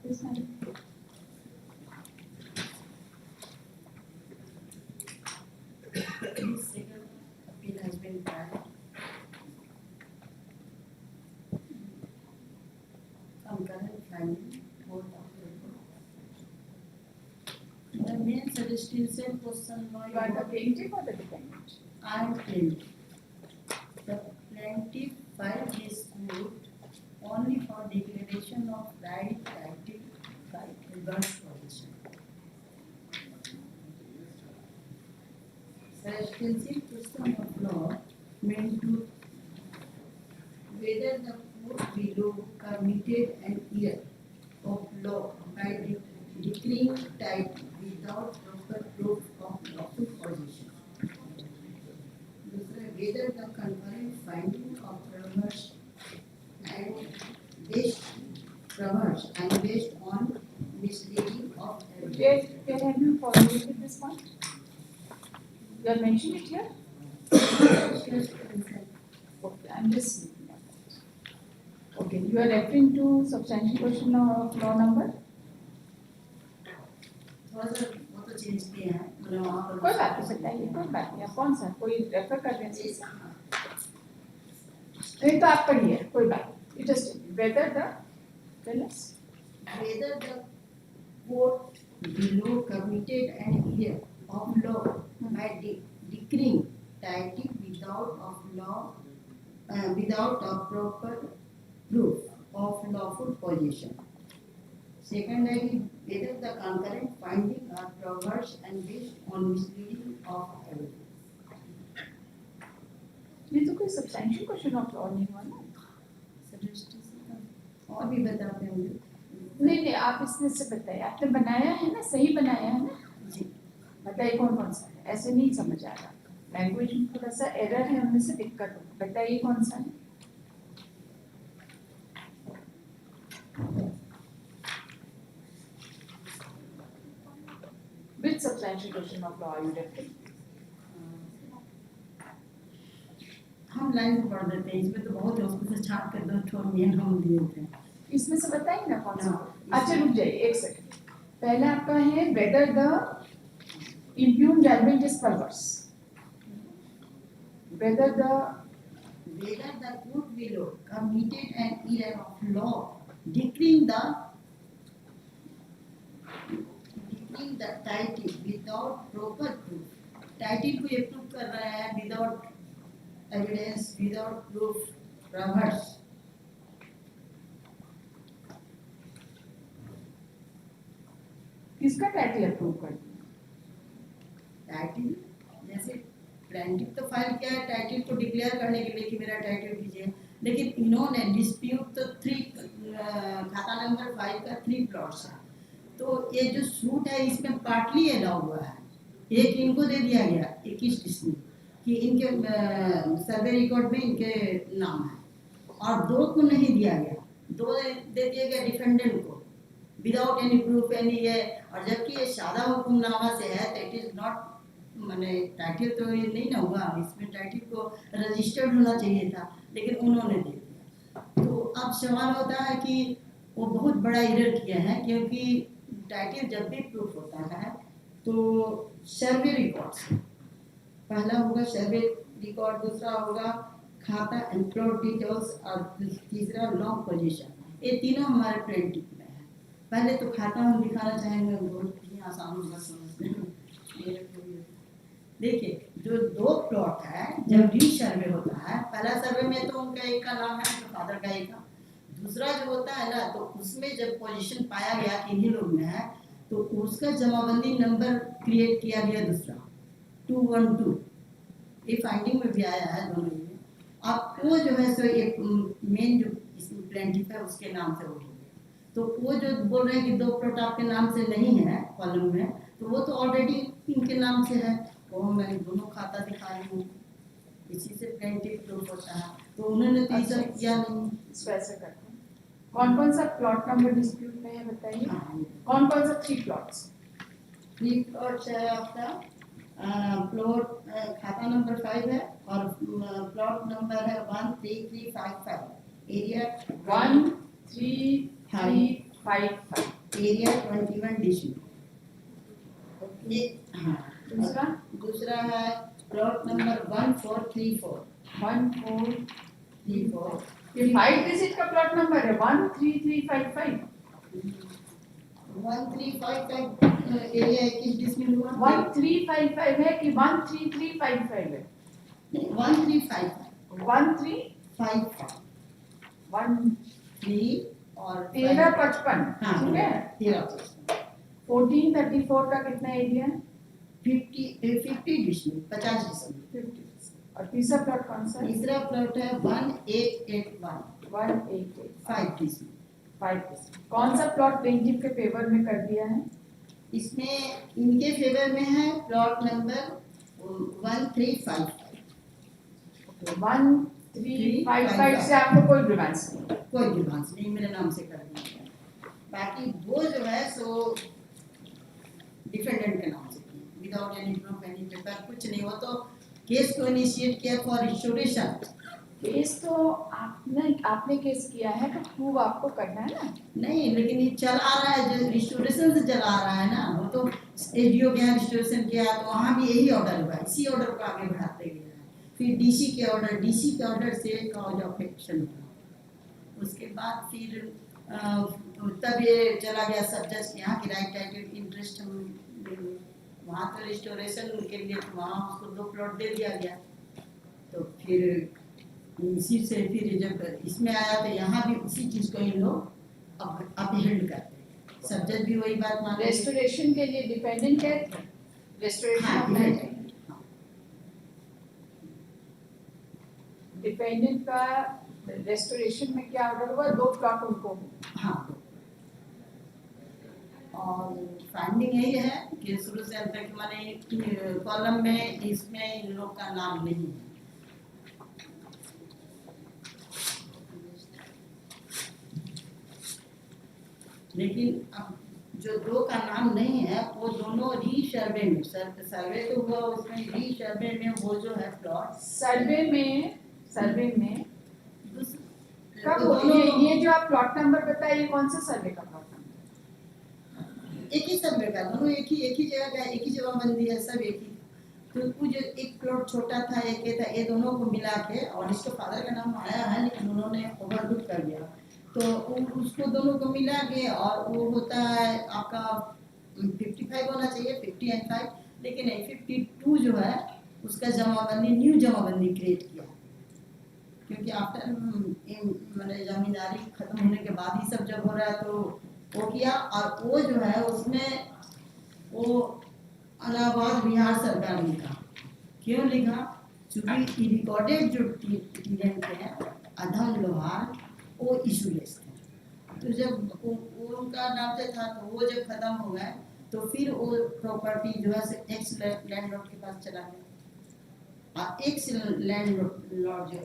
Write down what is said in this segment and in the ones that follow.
Yes, madam. Second appeal has been filed. Concurrent finding, both of the The main suggestion question You are the plaintiff or the defendant? I am plaintiff. The plaintiff filed this suit only for declaration of right title by adverse possession. Suggestion question of law meant to whether the court below committed an error of law by declaring title without proper proof of lawful possession. Whether the concurrent finding of traverse and based on misleading of evidence. Where have you formulated this point? You have mentioned it here? Okay, I'm just looking at that. Okay, you are referring to substantial question of law number? थोड़ा सा वो तो change किया है मतलब वहाँ पर कोई बात नहीं बताइए, कोई बात नहीं, आप कौन सा कोई रेफर कर रहे हैं? नहीं तो आप पढ़िए, कोई बात नहीं. Just whether the tell us. whether the court below committed an error of law by declaring title without a proper proof of lawful possession. Secondly, whether the concurrent findings are perverse and based on misleading of evidence. ये तो कोई substantial question of law नहीं हुआ ना? और भी बताते होंगे. नहीं, आप इसमें से बताइए, आपने बनाया है ना, सही बनाया है ना? जी. बताइए कौन सा है? ऐसे नहीं समझ आ रहा, लैंग्वेज में थोड़ा सा एरर है, उनमें से दिक्कत हो. बताइए कौन सा है? Which substantial question of law are you referring? हम लाइन से पढ़ देते हैं, इसमें तो बहुत है, उसको से छाप कर दो ठोर मेन हम दिए थे. इसमें से बताइए ना कौन सा. अच्छा रुक जाइए एक सेकंड. पहला आपका है whether the impugned judgment is perverse. Whether the court below committed an error of law declaring the title without proper proof. Title को ये proof कर रहा है without evidence, without proof, perverse. किसका टाइटल अप्रूव कर दिया? टाइटल जैसे plaintiff तो फाइल किया है टाइटल को डिक्लेयर करने के लिए कि मेरा टाइटल दीजिए, लेकिन इन्होंने डिस्प्यूट तो 3 खाता नंबर 5 का 3 प्लॉट्स है, तो ये जो सूट है इसमें पार्टली अलाउ हुआ है. एक इनको दे दिया गया 21 डिस्प्यूट कि इनके सर्वे रिकॉर्ड में इनके नाम है, और 2 को नहीं दिया गया, 2 दे दिया गया डिफेंडेंट को विदाउट एनी प्रूफ एनी है. और जबकि ये सादा हुक्मनामा से है तो इट इज नॉट, माने टाइटल तो ये नहीं ना हुआ, इसमें टाइटल को रजिस्टर्ड होना चाहिए था, लेकिन उन्होंने दे दिया. तो अब सवाल होता है कि वो बहुत बड़ा एरर किया है, क्योंकि टाइटल जब भी प्रूफ होता है तो सर्वे रिकॉर्ड्स, पहला होगा सर्वे रिकॉर्ड, दूसरा होगा खाता एंड प्लॉट डिटेल्स, और तीसरा लॉन्ग पोजीशन. ये तीनों हमारे प्रिंटिंग में है. पहले तो खाता हम दिखाना चाहेंगे, बहुत ही आसान होगा समझने में. देखिए जो 2 प्लॉट है, जब री सर्वे होता है, पहला सर्वे में तो उनका एक का नाम है, तो फादर का एक का, दूसरा जो होता है ना, तो उसमें जब पोजीशन पाया गया कि इन्हीं लोग में है, तो उसका जमाबंदी नंबर क्रिएट किया गया दूसरा 212. ये फाइंडिंग में भी आया है दोनों में. अब वो जो है सो ये मेन जो प्लेंटिफ है उसके नाम से हो गया, तो वो जो बोल रहे हैं कि 2 प्लॉट आपके नाम से नहीं है कॉलम में, तो वो तो ऑलरेडी इनके नाम से है. वो मैं दोनों खाता दिखा रही हूँ, इसी से प्लेंटिफ प्रूफ होता है. तो उन्होंने तो ऐसा किया नहीं. वैसे करते हैं. कौन सा प्लॉट नंबर डिस्प्यूट में है बताइए? कौन सा 3 प्लॉट्स? 3 प्लॉट्स है आपका. प्लॉट खाता नंबर 5 है, और प्लॉट नंबर है 13355, एरिया 13355. Area 21 district. ये हाँ। दूसरा दूसरा है प्लॉट नंबर 1434 1434 ये 5 डिजिट का प्लॉट नंबर है 13355 1355 एरिया 21 डिस्ट्रिक्ट हुआ 1355 है कि 13355 है 1355 1355 और 1355 हाँ ठीक है 1434 का कितना एरिया है 50 डिस्ट्रिक्ट 50 डिस्ट्रिक्ट 50 और तीसरा प्लॉट कौन सा है तीसरा प्लॉट है 1881 188 5 डिस्ट्रिक्ट 5 कौन सा प्लॉट प्लेंटिफ के फेवर में कर दिया है इसमें इनके फेवर में है प्लॉट नंबर 1355 1355 से आपको कोई ग्रीवेंस नहीं कोई डिमांड नहीं मेरे नाम से कर दिया बाकी वो जो है सो डिफेंडेंट के नाम से without any proof any paper कुछ नहीं हो तो केस को इनिशिएट किया फॉर रिस्टोरेशन केस तो आपने केस किया है तो प्रूव आपको करना है ना नहीं लेकिन ये चला रहा है जो रिस्टोरेशन से चला रहा है ना वो तो एडीओ के यहाँ रिस्टोरेशन किया तो वहाँ भी यही ऑर्डर हुआ इसी ऑर्डर को आगे बढ़ाते गए फिर डीसी के ऑर्डर से कॉज ऑफ एक्शन हुआ उसके बाद फिर तब ये चला गया सब जज के यहाँ की राइट टाइटल इंटरेस्ट हम वहाँ तो रिस्टोरेशन के लिए वहाँ उसको 2 प्लॉट दे दिया गया तो फिर इसी से फिर जब इसमें आया तो यहाँ भी उसी चीज को इन लोग अपहेल्ड करते सब जज भी वही बात मान रेस्टोरेशन के लिए डिपेंडेंट है रेस्टोरेशन डिपेंडेंट का रेस्टोरेशन में क्या ऑर्डर हुआ 2 प्लॉट उनको हाँ और फाइंडिंग यही है कि शुरू से अंत तक माने कॉलम में इसमें इन लोग का नाम नहीं है लेकिन अब जो 2 का नाम नहीं है वो दोनों री-सर्वे में सर्वे तो हुआ उसमें री-सर्वे में वो जो है प्लॉट सर्वे में कब ये जो आप प्लॉट नंबर बताए ये कौन सा सर्वे का प्लॉट नंबर एक ही सर्वे का दोनों एक ही जगह का एक ही जगह बंदी है सब एक ही तो कुछ एक प्लॉट छोटा था एक था ये दोनों को मिला के और इसके फादर का नाम आया है लेकिन उन्होंने ओवरलुक कर दिया तो उसको दोनों को मिला के और वो होता है आपका 55 होना चाहिए 50 and 5 लेकिन 52 जो है उसका जमाबंदी न्यू जमाबंदी क्रिएट किया क्योंकि आफ्टर मैंने जमींदारी खत्म होने के बाद ही सब जब हो रहा है तो वो किया और वो जो है उसमें वो इलाहाबाद बिहार सरकार लिखा क्यों लिखा क्योंकि रिकॉर्डेड जो क्लियरेंस है अधम लोहार वो इशूलेस थे तो जब वो उनका नाम से था तो वो जब खत्म हो गया तो फिर वो प्रॉपर्टी जो है एक्स लैंडलॉर्ड के पास चला गया और एक्स लैंडलॉर्ड जो है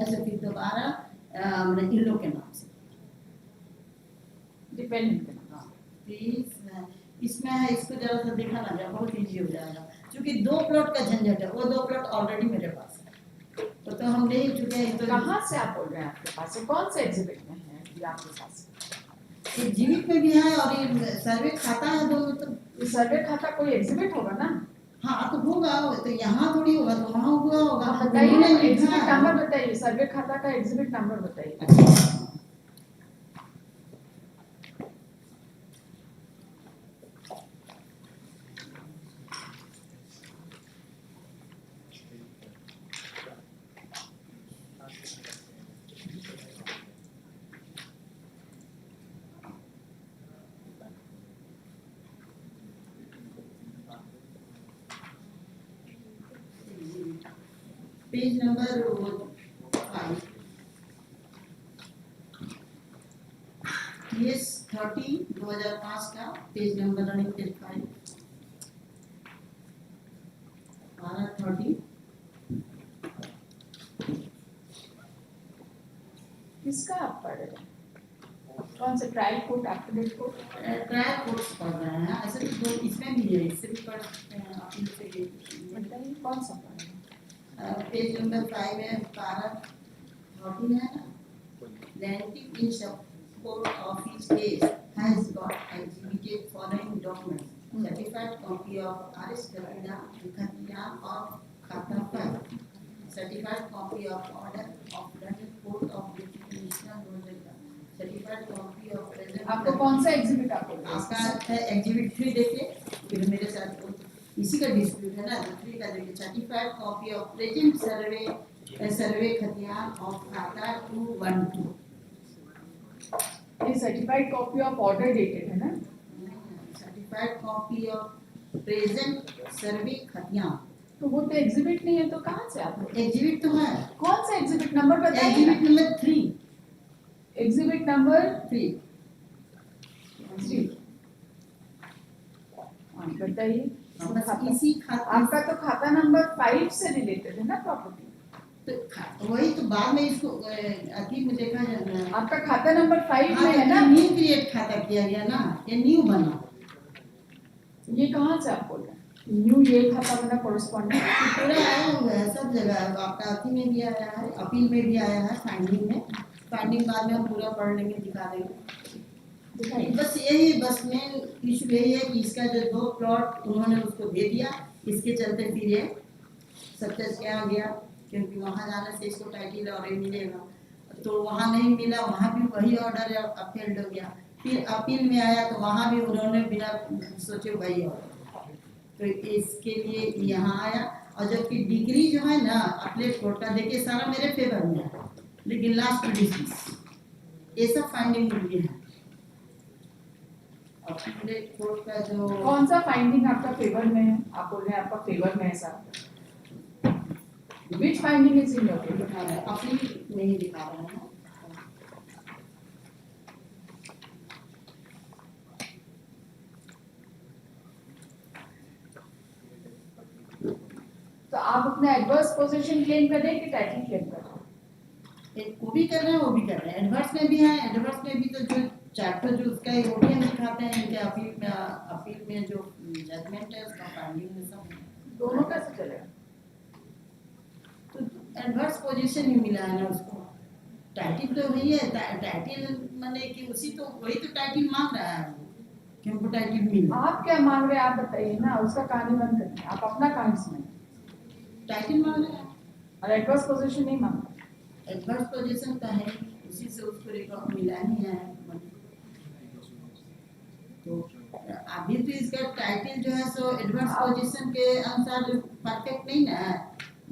तो फिर दोबारा इन लोग के नाम से डिपेंडेंट प्लीज इसमें है इसको जरा सा देखा ना जाए बहुत इजी हो जाएगा क्योंकि 2 प्लॉट का झंझट है वो 2 प्लॉट ऑलरेडी मेरे पास है तो हम ले चुके हैं तो कहाँ से आप बोल रहे हैं आपके पास कौन सा एग्जिबिट में है ये आपके पास एग्जिबिट में भी है और ये सर्वे खाता है दोनों तो सर्वे खाता कोई एग्जिबिट होगा ना हाँ तो होगा तो यहाँ थोड़ी होगा तो वहाँ हुआ होगा बताइए एग्जिबिट नंबर बताइए सर्वे खाता का एग्जिबिट नंबर बताइए पेज नंबर 5 केस 30 2005 का पेज नंबर रनिंग पेज 5 30 किसका आप पढ़ रहे हैं कौन सा trial court एप्लीकेट court trial course पढ़ रहे हैं ऐसे भी 2 इसमें भी है इससे भी पढ़ सकते हैं अपील से बताइए कौन सा पढ़ रहे हैं पेज नंबर 5 में 12 14 है ना लैंडिंग इन सब court of his case has got exhibited following documents: certified copy of arrest Khatia of Khata file, certified copy of order of London Court of Duty Commissioner Rosenthal, certified copy of present. आपको कौन सा exhibit आपको आपका है exhibit 3 देखिए, फिर मेरे साथ इसी का डिस्प्यूट है ना, 3 का देखिए, certified copy of present survey khatian of khata 212। ये certified copy of order dated है ना, certified copy of present survey khatian, तो वो तो एग्जिबिट नहीं है, तो कहाँ से आप एग्जिबिट तो है। कौन सा एग्जिबिट नंबर बताइए, एग्जिबिट नंबर 3, एग्जिबिट नंबर 3 बताइए। बस इसी खाता, आपका तो खाता नंबर 5 से रिलेटेड है ना प्रॉपर्टी, तो वही तो बाद में इसको अभी मुझे कहा जाना है। आपका खाता नंबर 5 में है ना, न्यू क्रिएट खाता किया गया ना, ये न्यू बना। ये कहाँ से आप बोल रहे हैं न्यू, ये खाता बना कोरस्पॉन्डिंग पूरा आया हुआ है सब जगह, आपका अथी में भी आया है, अपील में भी आया है, फाइंडिंग में, फाइंडिंग बाद में हम पूरा पढ़ लेंगे, दिखा देंगे। बस यही, बस मेन इशू यही है कि इसका जो 2 प्लॉट उन्होंने उसको दे दिया, इसके चलते फिर ये सक्सेस क्या आ गया, क्योंकि वहाँ जाने से इसको टाइटल और मिलेगा, तो वहाँ नहीं मिला, वहाँ भी वही ऑर्डर अपील्ड हो गया, फिर अपील में आया तो वहाँ भी उन्होंने बिना सोचे वही ऑर्डर, तो इसके लिए यहाँ आया। और जबकि डिग्री जो है ना अपने कोर्ट का, देखिए सारा मेरे फेवर में है, लेकिन लास्ट डिस्मिस, ये सब फाइंडिंग मिली है। अपने कोर्ट का जो कौन सा फाइंडिंग आपका फेवर में है, आप बोल रहे हैं आपका फेवर में है sir, which finding is in your favour, appeal नहीं दिखा रहे हैं। तो आप अपना एडवर्स पोजीशन क्लेम कर रहे हैं कि टाइटल क्लेम कर रहे हैं, वो भी कर रहे हैं, वो भी कर रहे हैं, एडवर्स में भी है, एडवर्स में भी तो जो चैप्टर जो उसका है वो भी हम दिखाते हैं, इनके अपील में जो जजमेंट है उसका फाइंडिंग में सब दोनों कैसे चलेगा, तो एडवर्स पोजीशन ही मिला है ना उसको, टाइटल तो वही है, टाइटल माने कि उसी तो वही तो टाइटल मांग रहा है कि हमको टाइटल मिले। आप क्या मांग रहे हैं आप बताइए ना, उसका कहानी बंद करें, आप अपना कहानी सुनाइए, टाइटल मांग रहा है और एडवर्स पोजीशन नहीं मांग रहे, एडवर्स पोजीशन का है, उसी से उसको रिकॉर्ड मिला ही है, तो अभी तो इसका टाइटल जो है सो एडवर्स पोजीशन के अनुसार परफेक्ट नहीं ना है,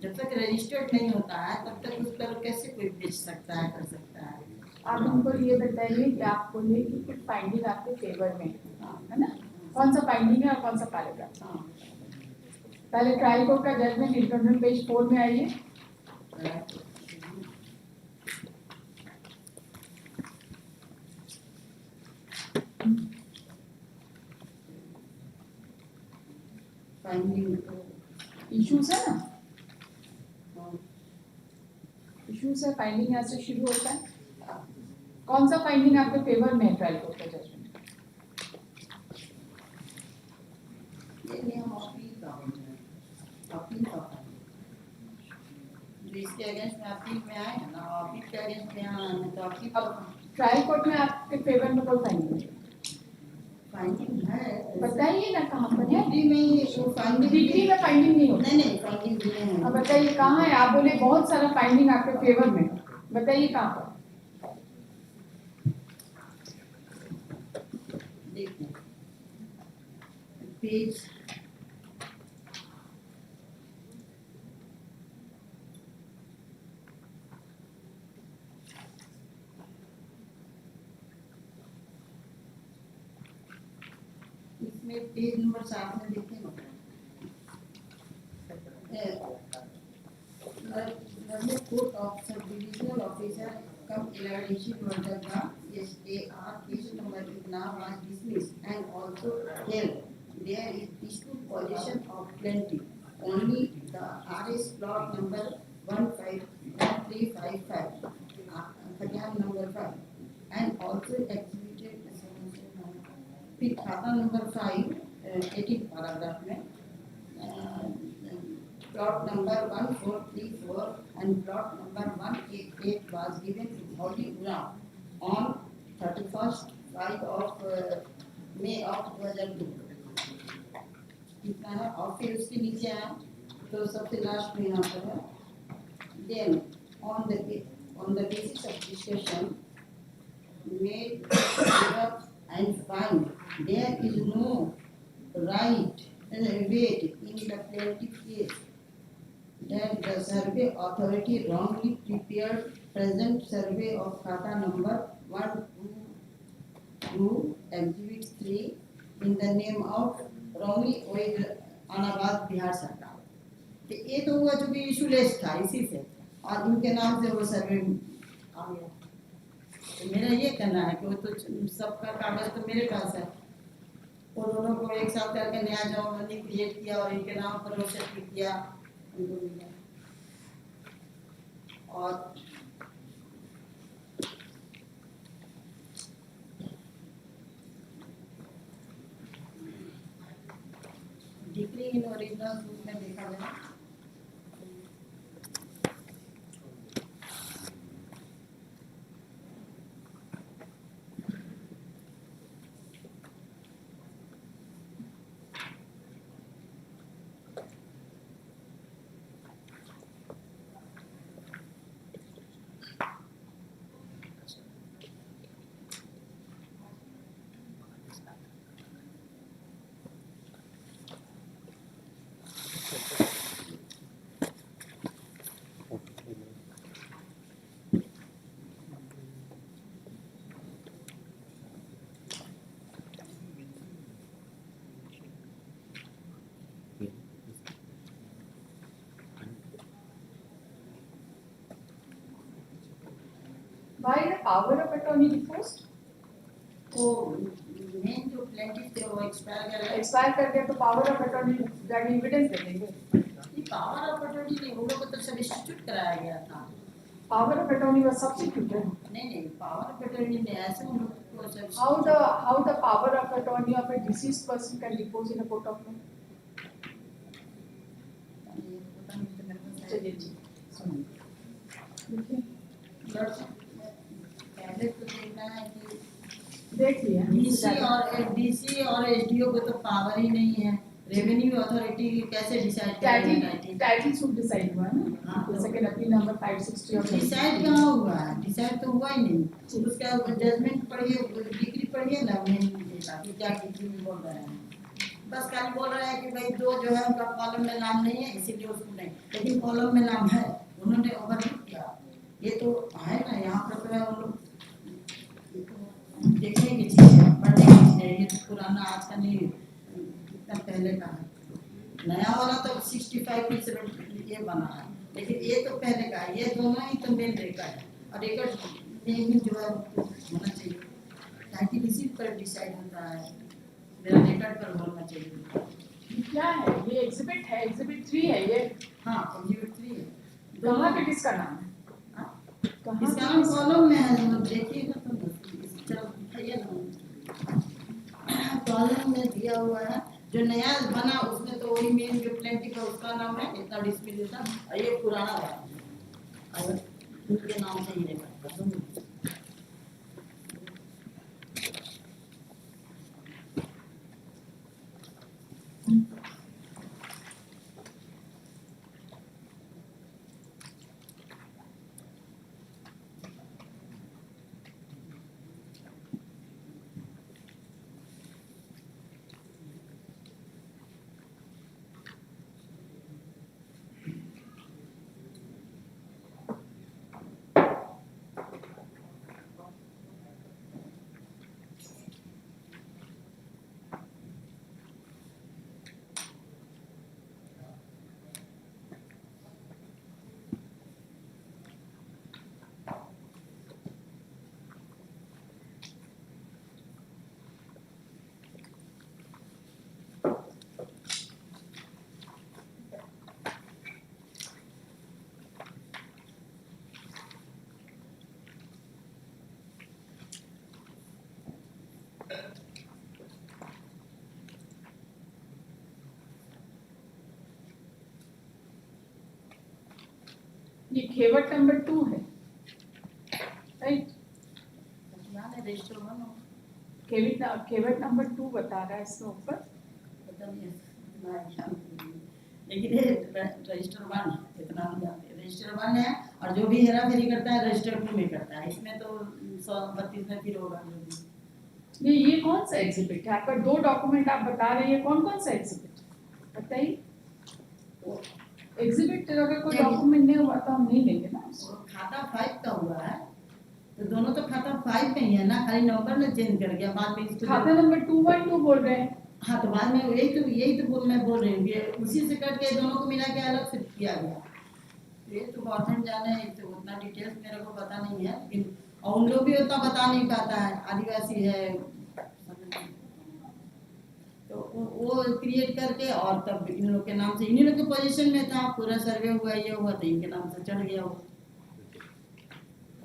जब तक रजिस्टर्ड नहीं होता है तब तक उस पर कैसे कोई बेच सकता है, कर सकता है। आप हमको ये बताइए कि आप बोलिए कि कुछ फाइंडिंग आपके फेवर में है ना, कौन सा फाइंडिंग है और कौन सा पैराग्राफ, पहले ट्रायल कोर्ट का जजमेंट इंटरनल पेज 4 में आइए, इश्यूज है ना, इश्यूज है, फाइंडिंग यहाँ से शुरू होता है, कौन सा फाइंडिंग आपके फेवर में है ट्रायल कोर्ट का जजमेंट, इसके अगेंस्ट में अपील में आए ना, अपील के अगेंस्ट में आए तो अपील अब ट्रायल कोर्ट में आपके फेवर में कोई फाइंडिंग है, फाइंडिंग है, बताइए ना कहाँ पर है, डिग्री में वो फाइंडिंग, डिग्री में फाइंडिंग नहीं होती, नहीं फाइंडिंग दिए हैं। अब बताइए कहाँ है, आप बोले बहुत सारा फाइंडिंग आपके फेवर में, बताइए कहाँ पर, देखिए पेज इसमें पेज नंबर 7 में देखिए ना, court of sub divisional officer cum एलाइडेशन वर्डा SAR case number is now was dismissed and also held there is dispute position of plaintiff only the RS plot number 151355 Khadian number 5 and also exhibited फिर खाता number 5 18 paragraph में plot number 1434 and plot number 188 was given to Body Ground on May of 2002 इतना है। और फिर उसके नीचे आए तो सबसे लास्ट में यहाँ पर है then on the basis of discussion made and find there is no right weight in the plaintiff case that the survey authority wrongly prepared present survey of khata number 122 exhibit 3 in the name of wrongly with अनाबाद Bihar सरकार। तो ये तो हुआ जो कि issueless था इसी से और इनके नाम से वो सर्वे आ गया। तो मेरा ये कहना है कि वो तो सबका कागज तो मेरे पास है, वो दोनों को एक साथ करके नया जवाबंदी क्रिएट किया और इनके नाम पर वो सर्टिफिकेट किया उनको मिला। और डिग्री इन ओरिजिनल रूप में देखा गया Why the power of attorney enforced? वो मेन जो प्लेंटिफ थे वो एक्सपायर कर गया तो पावर ऑफ अटॉर्नी जाके एविडेंस दे देंगे। ये पावर ऑफ अटॉर्नी नहीं, वो लोग को तो सब्स्टिट्यूट कराया गया था। Power of attorney was substituted. नहीं पावर ऑफ अटॉर्नी ने ऐसे उन लोग को how the power of attorney of a deceased person can depose in a court of law? चलिए जी सुनिए पहले तो देखना है कि देख लिया डीसी और एसडीओ को तो पावर ही नहीं है। रेवेन्यू अथॉरिटी कैसे डिसाइड करेगी? टाइटल सूट डिसाइड हुआ है ना, जैसे कि अपनी नंबर 560 और डिसाइड कहाँ हुआ है? डिसाइड तो हुआ ही नहीं। उसका जजमेंट पढ़िए, डिग्री पढ़िए ना, मेन क्या डिग्री में बोल रहे हैं। बस खाली बोल रहे हैं कि भाई दो जो है उनका कॉलम में नाम नहीं है इसीलिए उसको नहीं, लेकिन कॉलम में नाम है, उन्होंने ओवरलुक किया। ये तो है ना, यहाँ पर तो है उन लोग देखने की चीज़ है, पढ़ने की चीज़ है। ये तो पुराना आज का नहीं, इतना पहले का है। नया वाला तो 65 की 70 ये बना है, लेकिन ये तो पहले का है। ये दोनों ही तो मेन रेकॉर्ड है और रेकॉर्ड में ही जो है होना चाहिए, ताकि इसी पर डिसाइड होता है। मेरा रिकॉर्ड पर होना चाहिए। क्या है ये? एग्जिबिट है, एग्जिबिट 3 है ये। हाँ एग्जिबिट 3 है। कहाँ पे किसका नाम है? इसका नाम कॉलम में है, तो देखिएगा तो चलो दिखाइए ना। कॉलम में दिया हुआ है, जो नया बना उसमें तो वही मेन जो प्लेंटिफ है उसका नाम है, इतना डिस्प्ले देता, और ये पुराना है और उनके नाम से ही रहेगा। ये खेवट नंबर 2 है, राइट? रजिस्टर केवट नंबर 2 बता रहा है इसके ऊपर। पता नहीं इतना ध्यान नहीं। लेकिन ये रजिस्टर 1 है, इतना हम जानते हैं। रजिस्टर 1 है और जो भी हेरा फेरी करता है रजिस्टर 2 में करता है। इसमें तो 132 में फिर होगा जो भी। ये कौन सा एग्जिबिट है आपका? 2 डॉक्यूमेंट आप बता रहे हैं, कौन कौन सा एग्जिबिट बताइए। एग्जिबिट अगर कोई डॉक्यूमेंट नहीं हुआ तो हम नहीं लेंगे ना। खाता 5 का हुआ है तो दोनों तो खाता 5 में ही है ना, खाली नंबर ने चेंज कर गया बाद में इसको। खाता नंबर 212 बोल रहे हैं। हाँ तो बाद में यही तो मैं बोल रही हूँ कि उसी से कट के दोनों को मिला के अलग से किया गया। ये तो गवर्नमेंट जाने, तो उतना डिटेल्स मेरे को पता नहीं है, लेकिन और उन लोग भी उतना बता नहीं पाता है, आदिवासी है तो वो क्रिएट करके और तब इन लोग के नाम से, इन लोग के पोजीशन में था, पूरा सर्वे हुआ ये हुआ तो इनके नाम से चढ़ गया वो,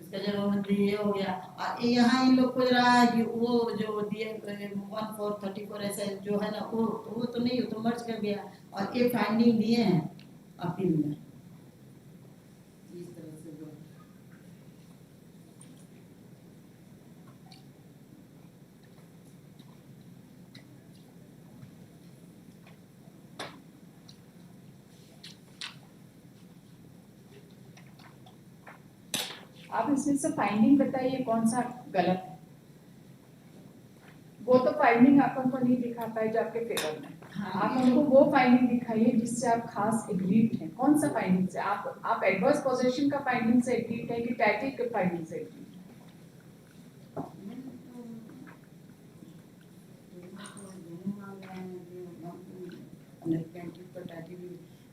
इसका जरूर मंत्री ये हो गया। और यहाँ इन लोग को रहा है कि वो जो दिए 1434 ऐसे जो है ना वो तो नहीं, वो तो मर्ज कर गया और ये फाइंडिंग दिए हैं अपील में इस तरह से जो आप इसमें से फाइंडिंग बताइए कौन सा गलत है। वो तो फाइंडिंग आप हमको नहीं दिखा पाए जो आपके फेवर में। हाँ, आप हमको वो फाइंडिंग दिखाइए जिससे आप खास एग्रीड हैं। कौन सा फाइंडिंग से आप एडवर्स पोजीशन का फाइंडिंग से एग्रीड है कि टाइटल के फाइंडिंग से एग्रीड है?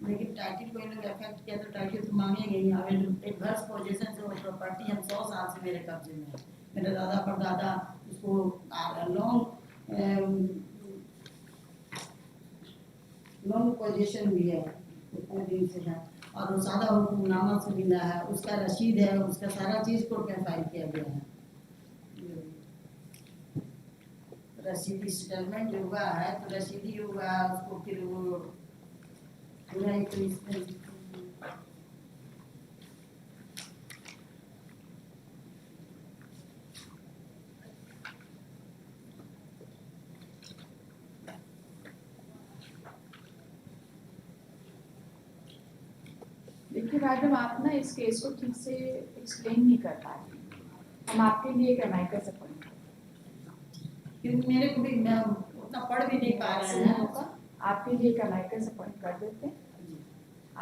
लेकिन टाइटल को इन्होंने अफेक्ट किया तो टाइटल तो मांगेंगे ही। अब एडवर्स पोजीशन से वो प्रॉपर्टी हम 100 साल से मेरे कब्जे में है। मेरे दादा परदादा उसको लॉन्ग पोजीशन भी है, उतने दिन से है और वो सादा हुक्मनामा से मिला है, उसका रसीद है, उसका सारा चीज कोर्ट में फाइल किया गया है। रसीदी सेटलमेंट जो हुआ है तो रसीदी हुआ उसको फिर वो पूरा एक देखिए मैडम, आप ना इस केस को ठीक से एक्सप्लेन नहीं कर पा रहे। हम आपके लिए एक अमाइकस अपॉइंट क्योंकि मेरे को भी मैं उतना पढ़ भी नहीं पा रहे हैं। आपके लिए एक अमाइकस अपॉइंट कर देते हैं।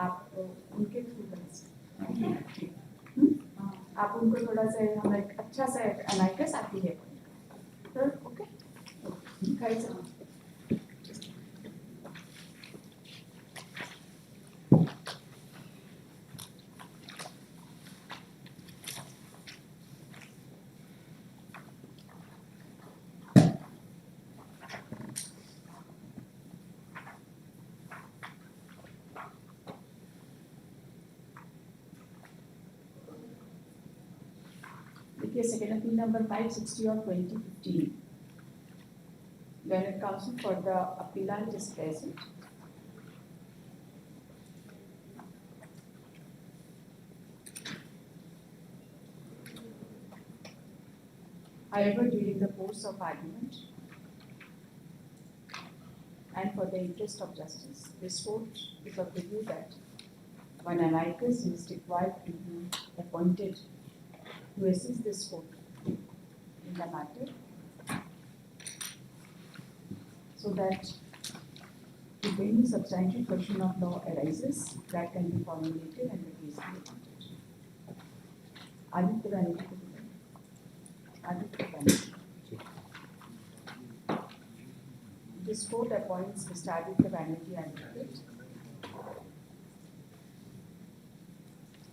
आप उनके थ्रू बन सकते, आप उनको थोड़ा सा हम एक अच्छा सा अमाइकस आपके लिए तो ओके दिखाई सकते। Second appeal number 560 of 2015. Learned counsel for the appellant is present. However, during the course of argument and for the interest of justice, this court is of the view that one amicus is required to be appointed to assist this court in the matter, so that if any substantial question of law arises, that can be formulated and the case be appointed. Aditya Banerjee, Aditya Banerjee. This court appoints Mr. Aditya Banerjee advocate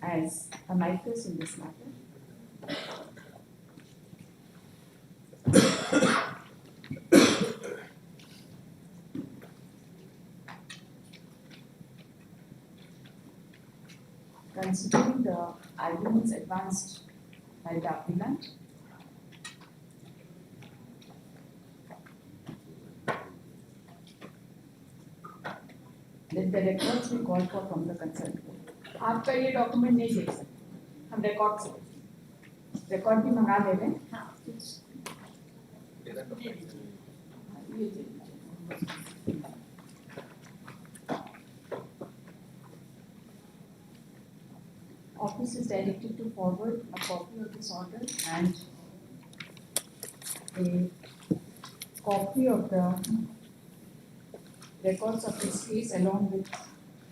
as amicus in this matter. Considering the arguments advanced by the appellant, let the records be called for from the concerned court. आपका ये document नहीं देख सकते, हम record से record भी मंगा ले रहे हैं। दे दीजिए। ये दे दीजिए। Office is directed to forward a copy of this order and a copy of the records of this case along with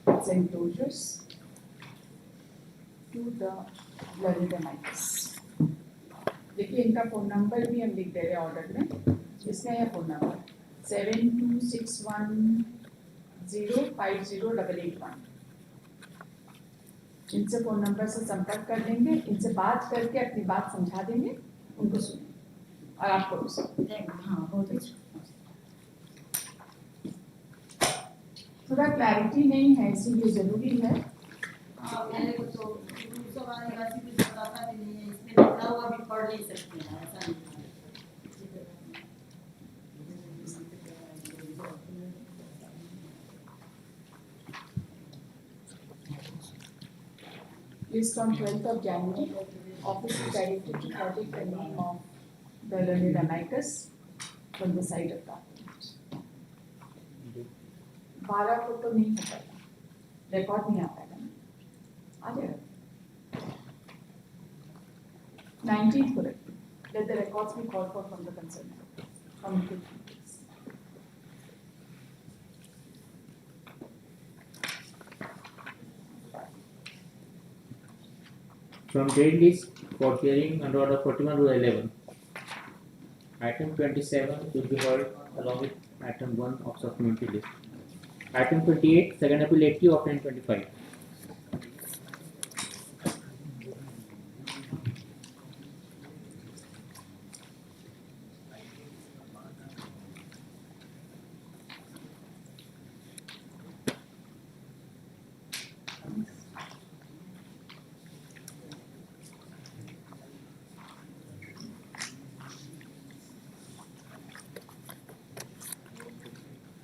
its enclosures to the learned amicus. देखिए इनका फोन नंबर भी हम लिख दे रहे हैं ऑर्डर में, इसका है फोन नंबर 7261050881। इनसे फोन नंबर से संपर्क कर देंगे, इनसे बात करके अपनी बात समझा देंगे, उनको सुनेंगे और आपको भी सुनेंगे। हाँ बहुत अच्छा। थोड़ा क्लैरिटी नहीं है इसीलिए जरूरी है। मेरे को तो आदिवासी कुछ बताता भी नहीं है, इसमें लिखा हुआ भी पढ़ नहीं सकते हैं, ऐसा नहीं है। List on 12th of January, office is directed to protect the name of the learned amicus from the side of government. 12 को तो नहीं हो पाएगा, रिकॉर्ड नहीं आ पाएगा ना, आ जाएगा। 19th को रखिए, let the records be called for from the concerned communication. From date list for hearing under order 41/11, item 27 will be heard along with item 1 of supplementary list. Item 28, second appeal 80 of 1025.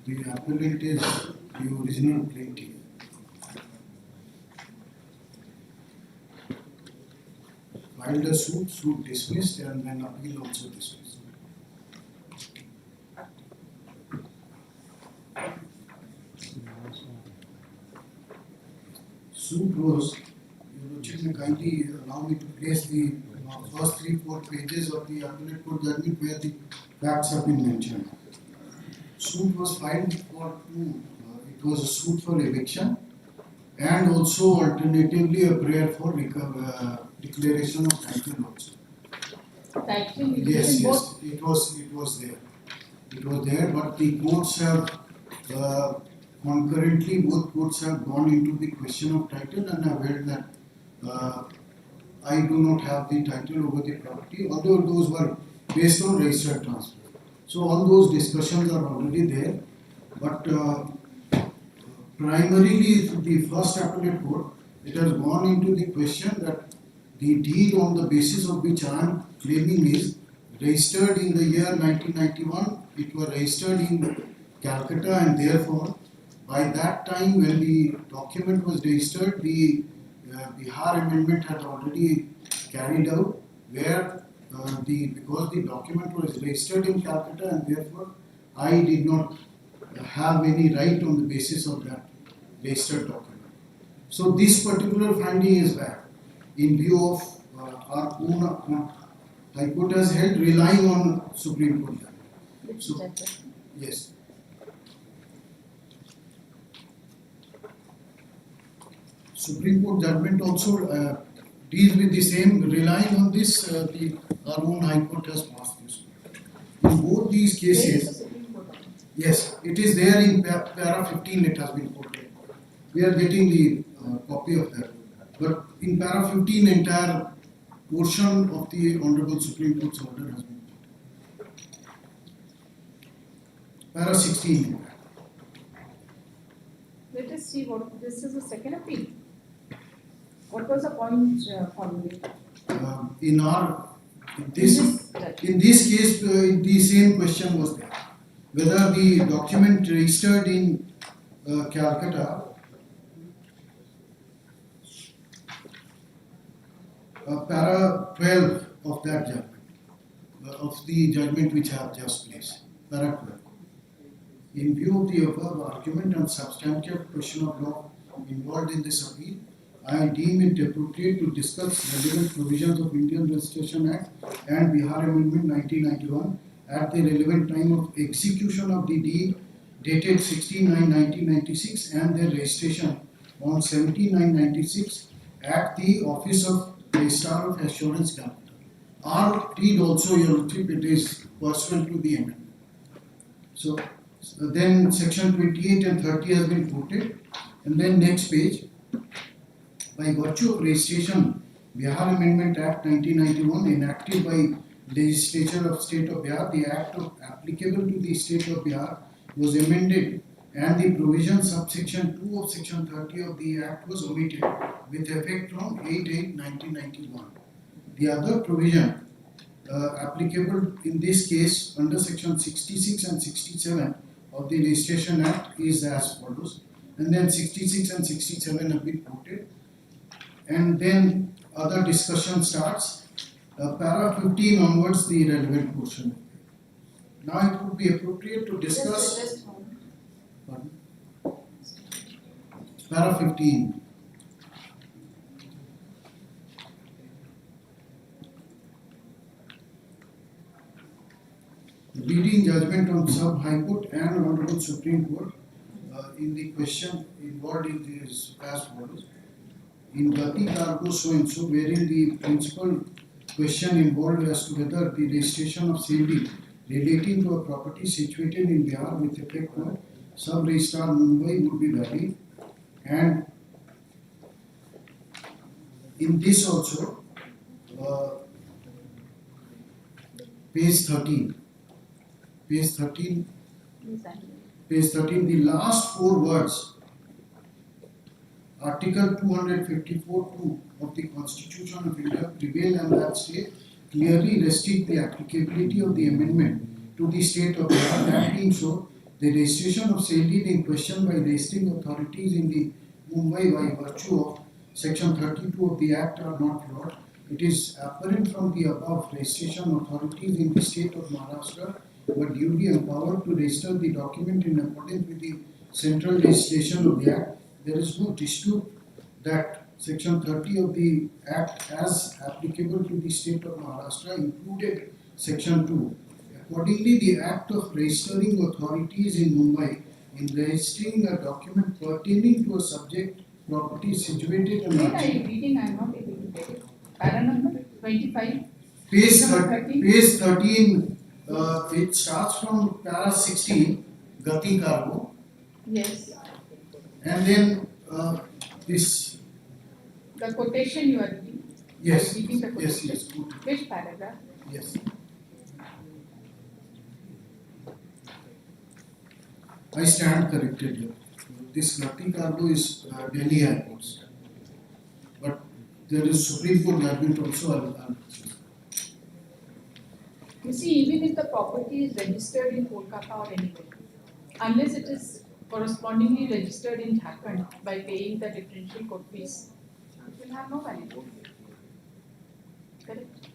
The appellant is the original plaintiff. Filed a suit dismissed, and then appeal also dismissed. Suit was, Your Lordship may kindly allow me to place the first 3-4 pages of the appellate court judgment where the facts have been mentioned. Suit was filed for two. It was a suit for eviction and also alternatively a prayer for declaration of title also. Title Yes, both. it was there. It was there, but the courts have concurrently, both courts have gone into the question of title and have held that I do not have the title over the property, although those were based on registered transfer. So all those discussions are already there, but primarily the first appellate court, it has gone into the question that the deed on the basis of which I am claiming is registered in the year 1991. It was registered in Calcutta, and therefore by that time when the document was registered, the Bihar amendment had already carried out, where because the document was registered in Calcutta, and therefore I did not have any right on the basis of that registered document. So this particular finding is bad in view of our own High Court has held, relying on Supreme Court judgment. So yes. Supreme Court judgment also deals with the same, relying on this, our own High Court has passed this. In both these cases, yes, it is there in para 15, it has been quoted. We are getting the copy of that. But in para 15, entire portion of the Honorable Supreme Court's order has been quoted. Para 16. Let us see what this is a second appeal. What was the point formulated? In this case, the same question was there. Whether the document registered in Calcutta, para 12 of that judgment, of the judgment which I have just placed. Para 12. In view of the above argument and substantial question of law involved in this appeal, I deem it appropriate to discuss relevant provisions of Indian Registration Act and Bihar Amendment 1991 at the relevant time of execution of the deed dated 16/9/1996 and their registration on 17/9/96 at the Office of Registrar of Assurance Capital. Or read also, Your Lordship, it is pursuant to the amendment. So then section 28 and 30 has been quoted, and then next page. By virtue of registration, Bihar Amendment Act 1991 enacted by Legislature of State of Bihar, the Act applicable to the State of Bihar was amended, and the provision subsection 2 of section 30 of the Act was omitted with effect from 8/8/1991. The other provision applicable in this case under section 66 and 67 of the Registration Act is as follows, and then 66 and 67 have been quoted, and then other discussion starts. Para 15 onwards, the relevant portion. Now it would be appropriate to discuss. Pardon? Para 15. Reading judgment on Sub High Court and Honorable Supreme Court in the question involved in this as follows. In Gati Cargo so and so, wherein the principal question involved as to whether the registration of sale deed relating to a property situated in Bihar with effect on Sub Registrar Mumbai would be valid, and in this also page 13, the last four words, Article 254(2) of the Constitution of India prevail, and that state clearly restrict the applicability of the amendment to the state of Bihar. That being so, the registration of sale deed in question by registering authorities in the Mumbai by virtue of section 32 of the Act are not flawed. It is apparent from the above, registration authorities in the state of Maharashtra were duly empowered to register the document in accordance with the central legislation of the Act. There is no dispute that section 30 of the Act as applicable to the state of Maharashtra included section 2. Accordingly, the act of registering authorities in Mumbai in registering a document pertaining to a subject property situated in Where are you reading? I am not able to get it. Para number 25. page Number 13. 13, it starts from para 16, Gati Cargo, Yes. and then this, The quotation you are reading. yes, Are you reading the yes, quotation? yes, good, Which paragraph? yes. I stand corrected here. This Gati Cargo is Delhi High Court, but there is Supreme Court judgment also. You see, even if the property is registered in Kolkata or anywhere, unless it is correspondingly registered in Jharkhand by paying the differential court fees, it will have no value. Correct?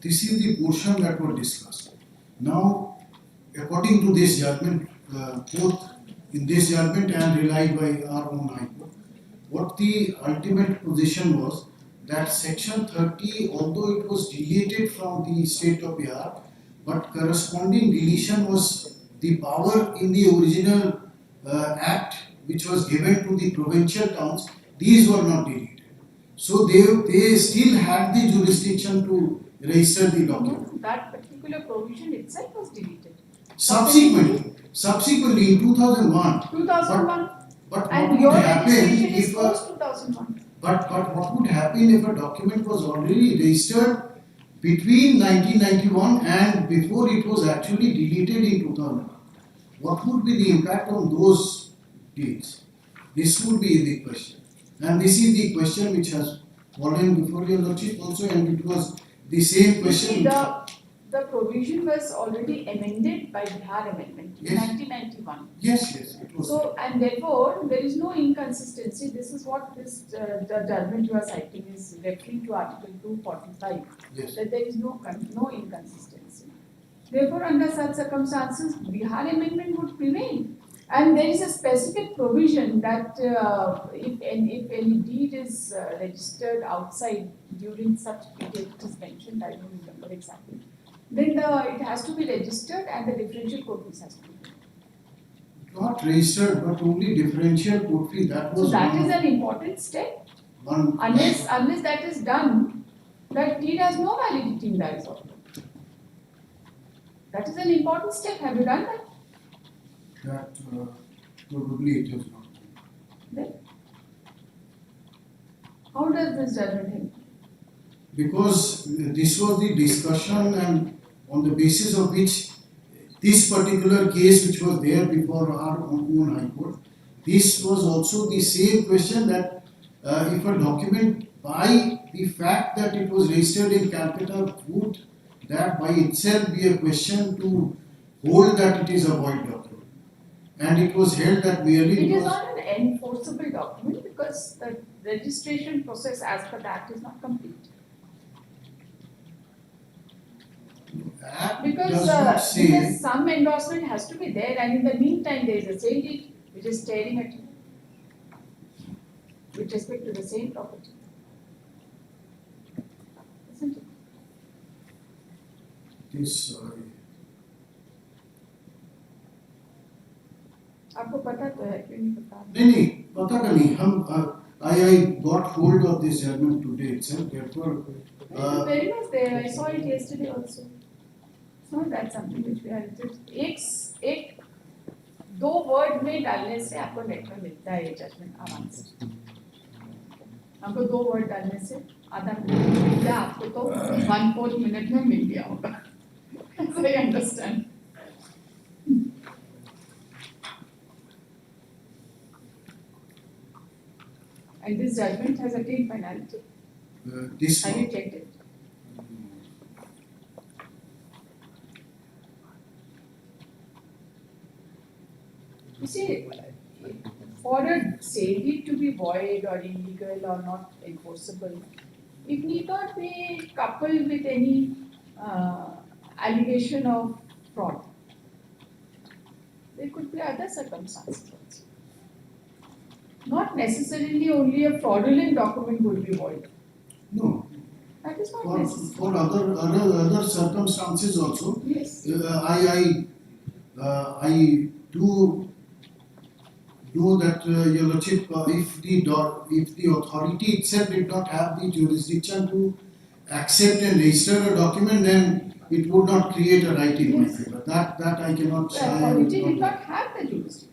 This is the portion that was discussed. Now, according to this judgment, both in this judgment and relied by our own High Court, what the ultimate position was that section 30, although it was deleted from the state of Bihar, but corresponding deletion was the power in the original act which was given to the provincial towns. These were not deleted. So they still had the jurisdiction to register the document. No, that particular provision itself was deleted. Subsequently in 2001. 2001. But And what your would happen registration is if post 2001. but what would happen if a document was already registered between 1991 and before it was actually deleted in 2001? What would be the impact on those dates? This would be the question, and this is the question which has fallen before your Lordship also, and it was the same You see, question. the provision was already amended by Bihar Amendment in Yes. 1991. Yes, it was. So, and therefore, there is no inconsistency. This is what this the judgment you are citing is referring to Article 245. Yes. That there is no inconsistency. Therefore, under such circumstances, Bihar Amendment would prevail. And there is a specific provision that if any deed is registered outside during such period, it is mentioned, I don't remember exactly, then it has to be registered and the differential code fees has to be paid. Not registered, but only differential code fee. That was So that one is an important step. one. Unless that is done, that deed has no validity in the eyes of law. That is an important step. Have you done that? That probably it is not. Then how does this judgment help? Because this was the discussion, and on the basis of which this particular case which was there before our own High Court, this was also the same question that if a document by the fact that it was registered in Calcutta would that by itself be a question to hold that it is a void document. And it was held that merely It is because not an enforceable document because the registration process as per the Act is not complete. Act Because, does not say. because some endorsement has to be there, and in the meantime there is a sale deed which is staring at you with respect to the same property. Isn't it? This आपको पता तो है क्यों नहीं पता? नहीं पता का नहीं हम I got hold of this judgment today itself. Therefore, Very much there. I saw it yesterday also. It's not that something which we are just एक दो वर्ड में डालने से आपको नेट में मिलता है ये जजमेंट आराम से. आपको दो वर्ड डालने से आधा मिनट मिल गया, आपको तो 1/4 मिनट में मिल गया होगा. So I understand. And this judgment has attained finality. this Have you checked it? You see, for a sale deed to be void or illegal or not enforceable, it need not be coupled with any allegation of fraud. There could be other circumstances also. Not necessarily only a fraudulent document would be void. no That is not for necessary. for other circumstances also. Yes. I do know that Your Lordship, if the authority itself did not have the jurisdiction to accept and register a document, then it would not create a right in my Yes. favor. That I cannot The say. authority did not have the jurisdiction.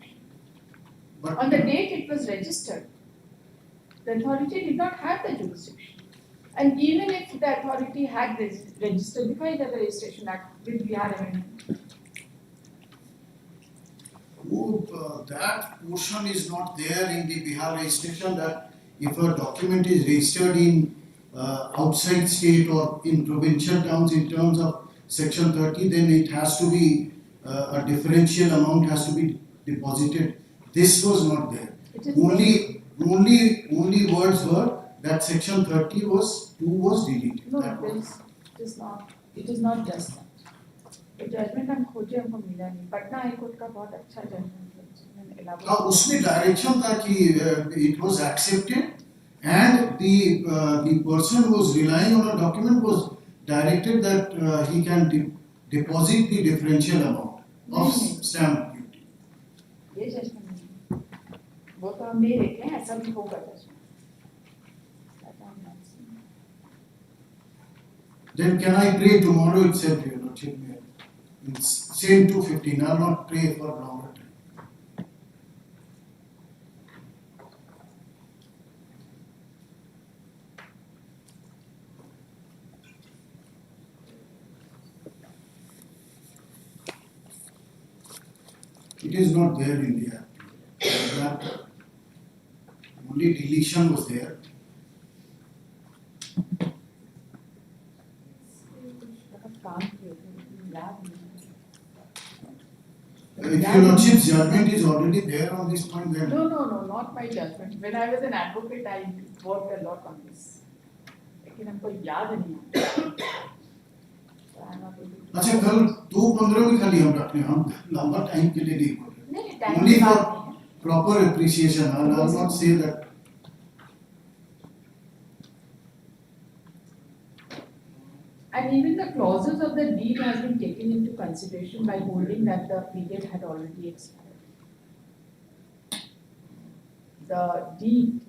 But On the date it was registered, the authority did not have the jurisdiction. And even if the authority had registered, because the Registration Act with Bihar Amendment, that portion is not there in the Bihar registration, that if a document is registered in outside state or in provincial towns in terms of section 30, then it has to be a differential amount has to be deposited. This was not there. it is Only words were that section 30 was deleted. no, That was- it is not just that. The judgment हम खोजे हमको मिला नहीं. Patna high court का बहुत अच्छा judgement हाँ, उसमें डायरेक्शन था कि it was accepted and the person who was relying on a document was directed that he can deposit the differential amount of नहीं. stamp duty. ये जजमेंट नहीं. वो तो हम नहीं देखे हैं, ऐसा भी होगा judgement. Then can I pray tomorrow itself, Your Lordship? It's same 2:15. I'll not pray for longer time. It is not there in the act. That only deletion was there. बहुत काम किए थे. याद नहीं। If your lordship's judgment is already there on this point, then No, not my judgment. When I was an advocate, I worked a lot on this. लेकिन हमको याद नहीं आता। So I'm not able to- अच्छा कल 2:15 में खाली हम रखने हम लंबा टाइम के लिए नहीं बोल रहे। नहीं, time Only की for बात नहीं है। proper appreciation. I'll not say that. And even the clauses of the deed has been taken into consideration by holding that the period had already expired. The deed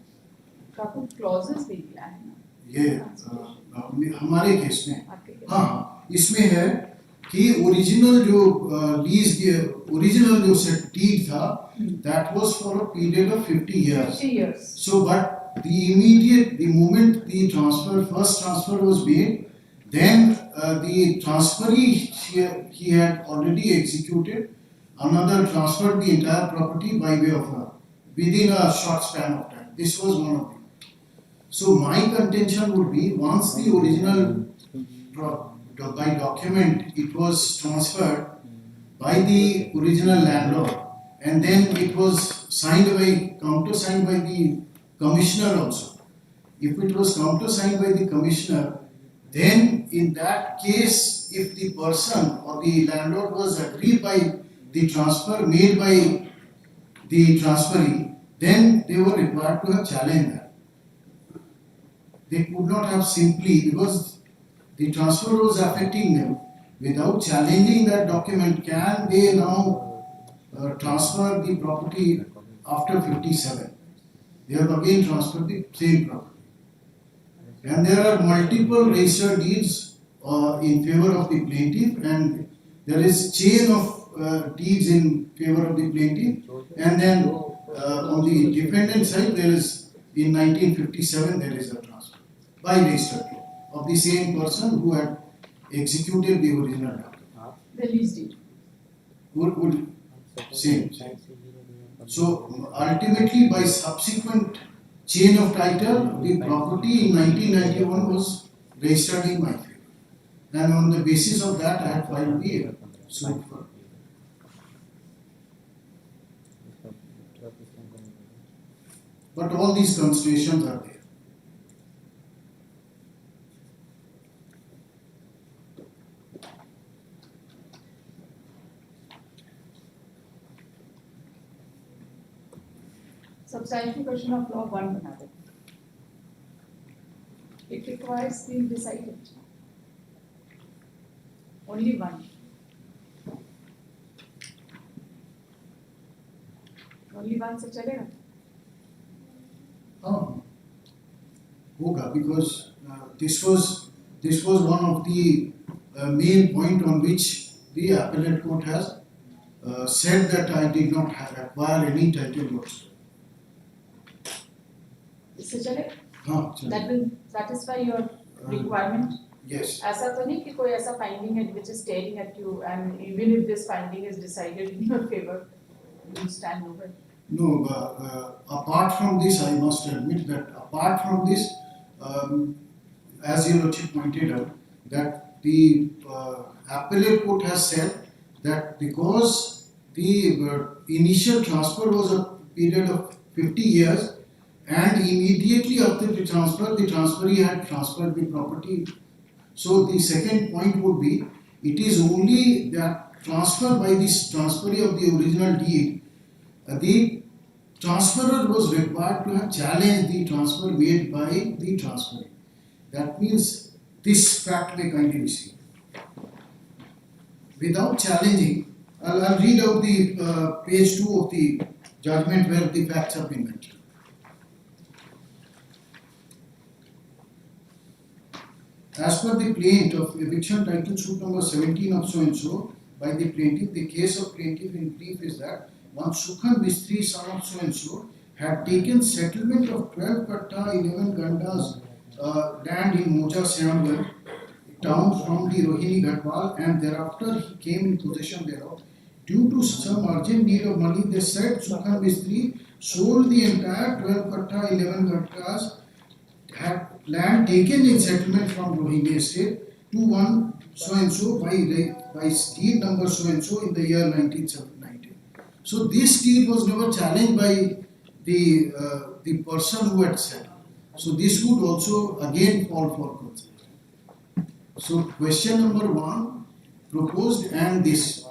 का कुछ clauses भी दिया है ना? ये हमारे केस में आपके केस में? हाँ इसमें है कि ओरिजिनल जो लीज के ओरिजिनल जो डीड था that was for a period of 50 years. 50 years. So but the moment the first transfer was made, then the transferee he had already executed another transferred the entire property by way of within a short span of time. This was one of them. So my contention would be once the original by document it was transferred by the original landlord and then it was countersigned by the commissioner also. If it was countersigned by the commissioner, then in that case if the person or the landlord was aggrieved by the transfer made by the transferee, then they were required to have challenged that. They could not have simply, because the transfer was affecting them, without challenging that document, can they now transfer the property after 57? They have again transferred the same property. And there are multiple registered deeds in favor of the plaintiff, and there is chain of deeds in favor of the plaintiff, and then on the defendant side there is in 1957 there is a transfer by registered deed of the same person who had executed the original document. The lease deed. Would same. So ultimately by subsequent chain of title, the property in 1991 was registered in my favor, and on the basis of that I had filed the suit for. But all these considerations are there. Substantial question of law 1 बना दो. It requires being decided. Only one. Only one से चलेगा. Hoga, because this was one of the main point on which the appellate court has said that I did not acquire any title whatsoever. इससे चले. हाँ, चलिए. That will satisfy your requirement. Yes. ऐसा तो नहीं कि कोई ऐसा finding है which is staring at you, and even if this finding is decided in your favor, you stand over. No, apart from this, I must admit that apart from this, as you pointed out, that the appellate court has said that because the initial transfer was a period of 50 years, and immediately after the transfer, the transferee had transferred the property. So the second point would be, it is only that transfer by this transferee of the original deed, the transferor was required to have challenged the transfer made by the transferee. That means this fact may kindly be seen. Without challenging, I'll read out the page 2 of the judgment where the facts have been mentioned. As per the plaint of eviction title suit number 17 of so and so by the plaintiff, the case of plaintiff in brief is that one Sukhan Mistri, son of so and so, had taken settlement of 12 katta 11 gandas land in Moja Siamgarh town from the Rohini Ghatwal, and thereafter he came in possession thereof. Due to some urgent need of money, they said Sukhan Mistri sold the entire 12 katta 11 gandas had land taken in settlement from Rohini estate to one so and so by deed number so and so in the year 1990. So this deed was never challenged by the person who had said. So this would also again fall for consideration. So question number 1 proposed and this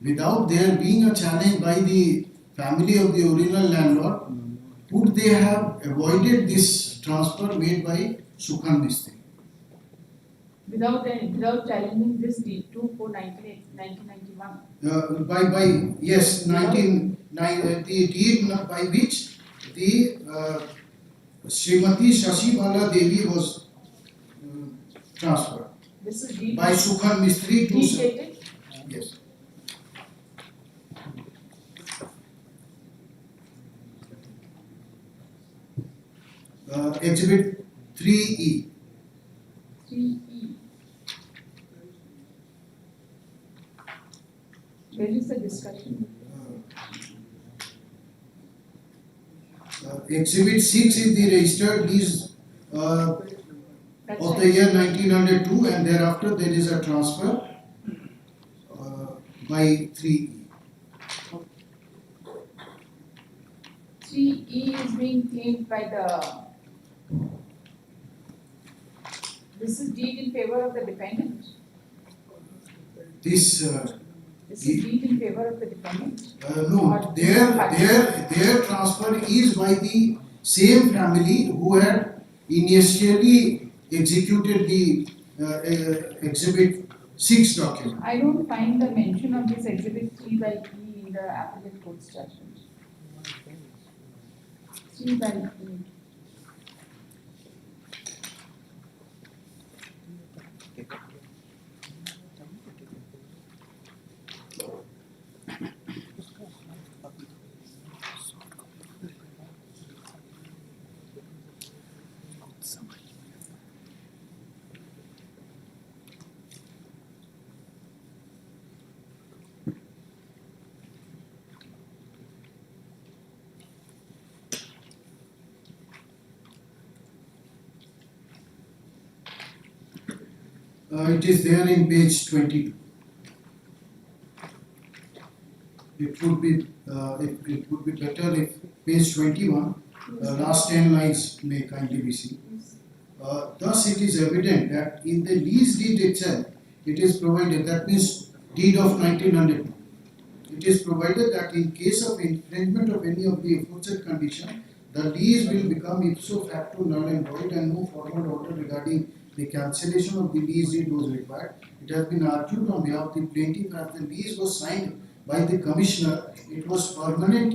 without there being a challenge by the family of the original landlord, would they have avoided this transfer made by Sukhan Mistri? Without challenging this deed 2/4/1991. By yes, the deed by which the Srimati Shashibala Devi was transferred This is deed. by Sukhan Mistri to Deed dated. yes. Exhibit 3E. 3E. Where is the discussion? Exhibit 6 is the registered lease That's of right. the year 1902 and thereafter there is a transfer by 3E. 3E is being claimed by the. This is deed in favor of the defendant. This This is deed in favor of the defendant. no, their transfer is by the same family who had initially executed the exhibit 6 document. I don't find the mention of this exhibit 3 by E in the appellate court judgment. 3 by E. It is there in page 22. It would be better if page 21, last 10 lines may kindly be seen. Thus, it is evident that in the lease deed itself, it is provided, that means deed of 1902, it is provided that in case of infringement of any of the aforesaid condition, the lease will become ipso facto null and void and no formal order regarding the cancellation of the lease deed was required. It has been argued on behalf of the plaintiff that the lease was signed by the commissioner, it was permanent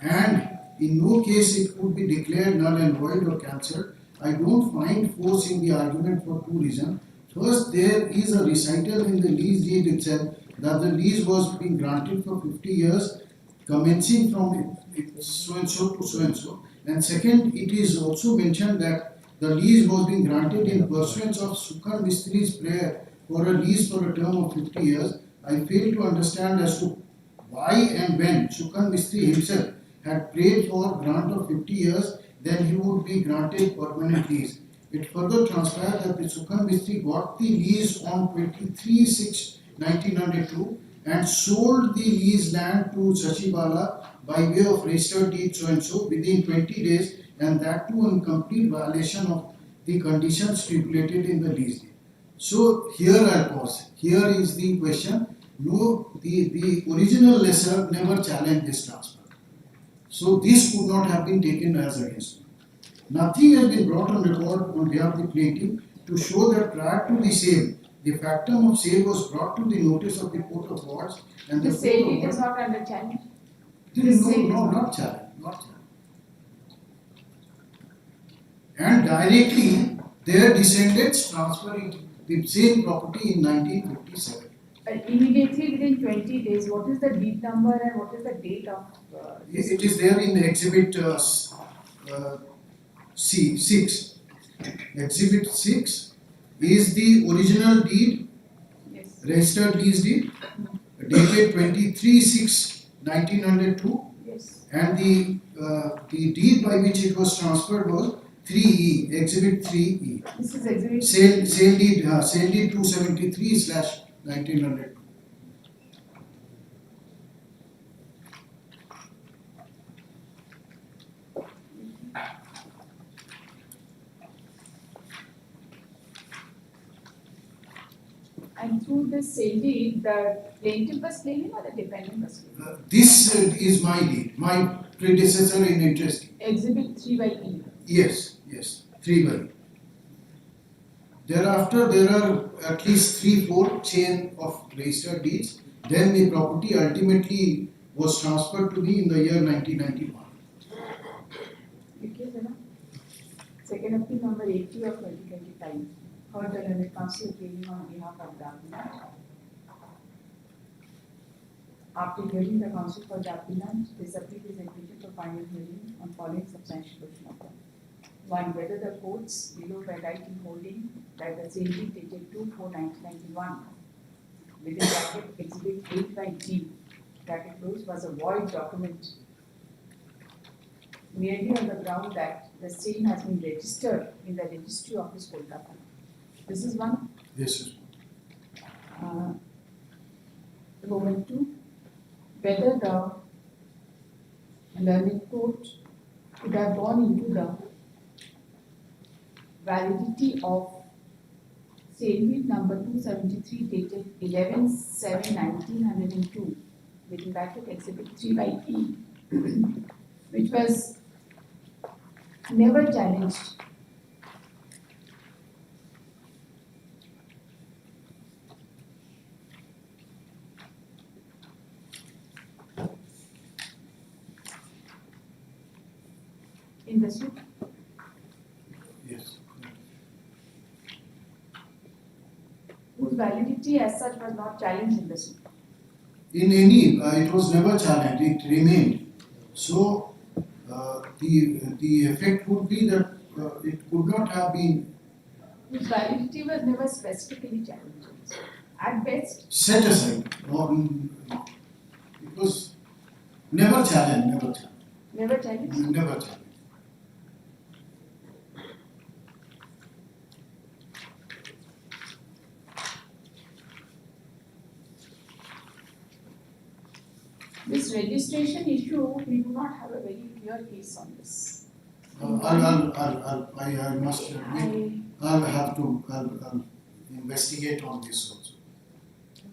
and in no case it could be declared null and void or cancelled. I don't find force in the argument for 2 reasons. First, there is a recital in the lease deed itself that the lease was being granted for 50 years, commencing from so and so to so and so. And second, it is also mentioned that the lease was being granted in pursuance of Sukhan Mistri's prayer for a lease for a term of 50 years. I fail to understand as to why and when Sukhan Mistri himself had prayed for grant of 50 years, then he would be granted permanent lease. It further transpired that the Sukhan Mistri got the lease on 23/6/1902 and sold the lease land to Shashibala by way of registered deed so and so within 20 days, and that too in complete violation of the conditions stipulated in the lease deed. So here I'll pause. Here is the question. No, the original lessor never challenged this transfer. So this could not have been taken as against him. Nothing has been brought on record on behalf of the plaintiff to show that prior to the sale, the factum of sale was brought to the notice of the Court of Wards and The the sale Court of deed is Wards. not under challenge. Not challenge. And directly, their descendants transferred the same property in 1957. Immediately within 20 days, what is the deed number and what is the date of this? It is there in the exhibit C6. Exhibit 6 is the original deed, Yes. registered lease deed, dated 23/6/1902, Yes. and the deed by which it was transferred was 3E, Exhibit 3E. This is exhibit. Sale deed 273/1900. And through this sale deed, the plaintiff was claiming or the defendant was claiming? This is my deed, my predecessor in interest. Exhibit 3/E. Yes, 3/. Thereafter, there are at least 3-4 chain of registered deeds. Then the property ultimately was transferred to me in the year 1991. Okay, sir. Second appeal number 80 of 2025. Heard the learned counsel appealing on behalf of the appellant. After hearing the counsel for the appellant, this appeal is admitted for final hearing on following substantial question of law. One, whether the courts below were right in holding that the sale deed dated 2/4/1991 within bracket exhibit 8/G bracket close was a void document merely on the ground that the same has been registered in the registry office Kolkata. This is one. Yes, sir. Roman 2, whether the learned court could have gone into the validity of sale deed number 273 dated 11/7/1902 within bracket exhibit 3/E, which was never challenged. In the suit, Yes. whose validity as such was not challenged in the suit. In any, it was never challenged, it remained. So, the effect would be that it could not have been Whose validity was never specifically challenged. At best, set aside, or it was never challenged, never challenged. never challenged. This registration issue, we do not have a very clear case on this. I must admit, I'll investigate on this also.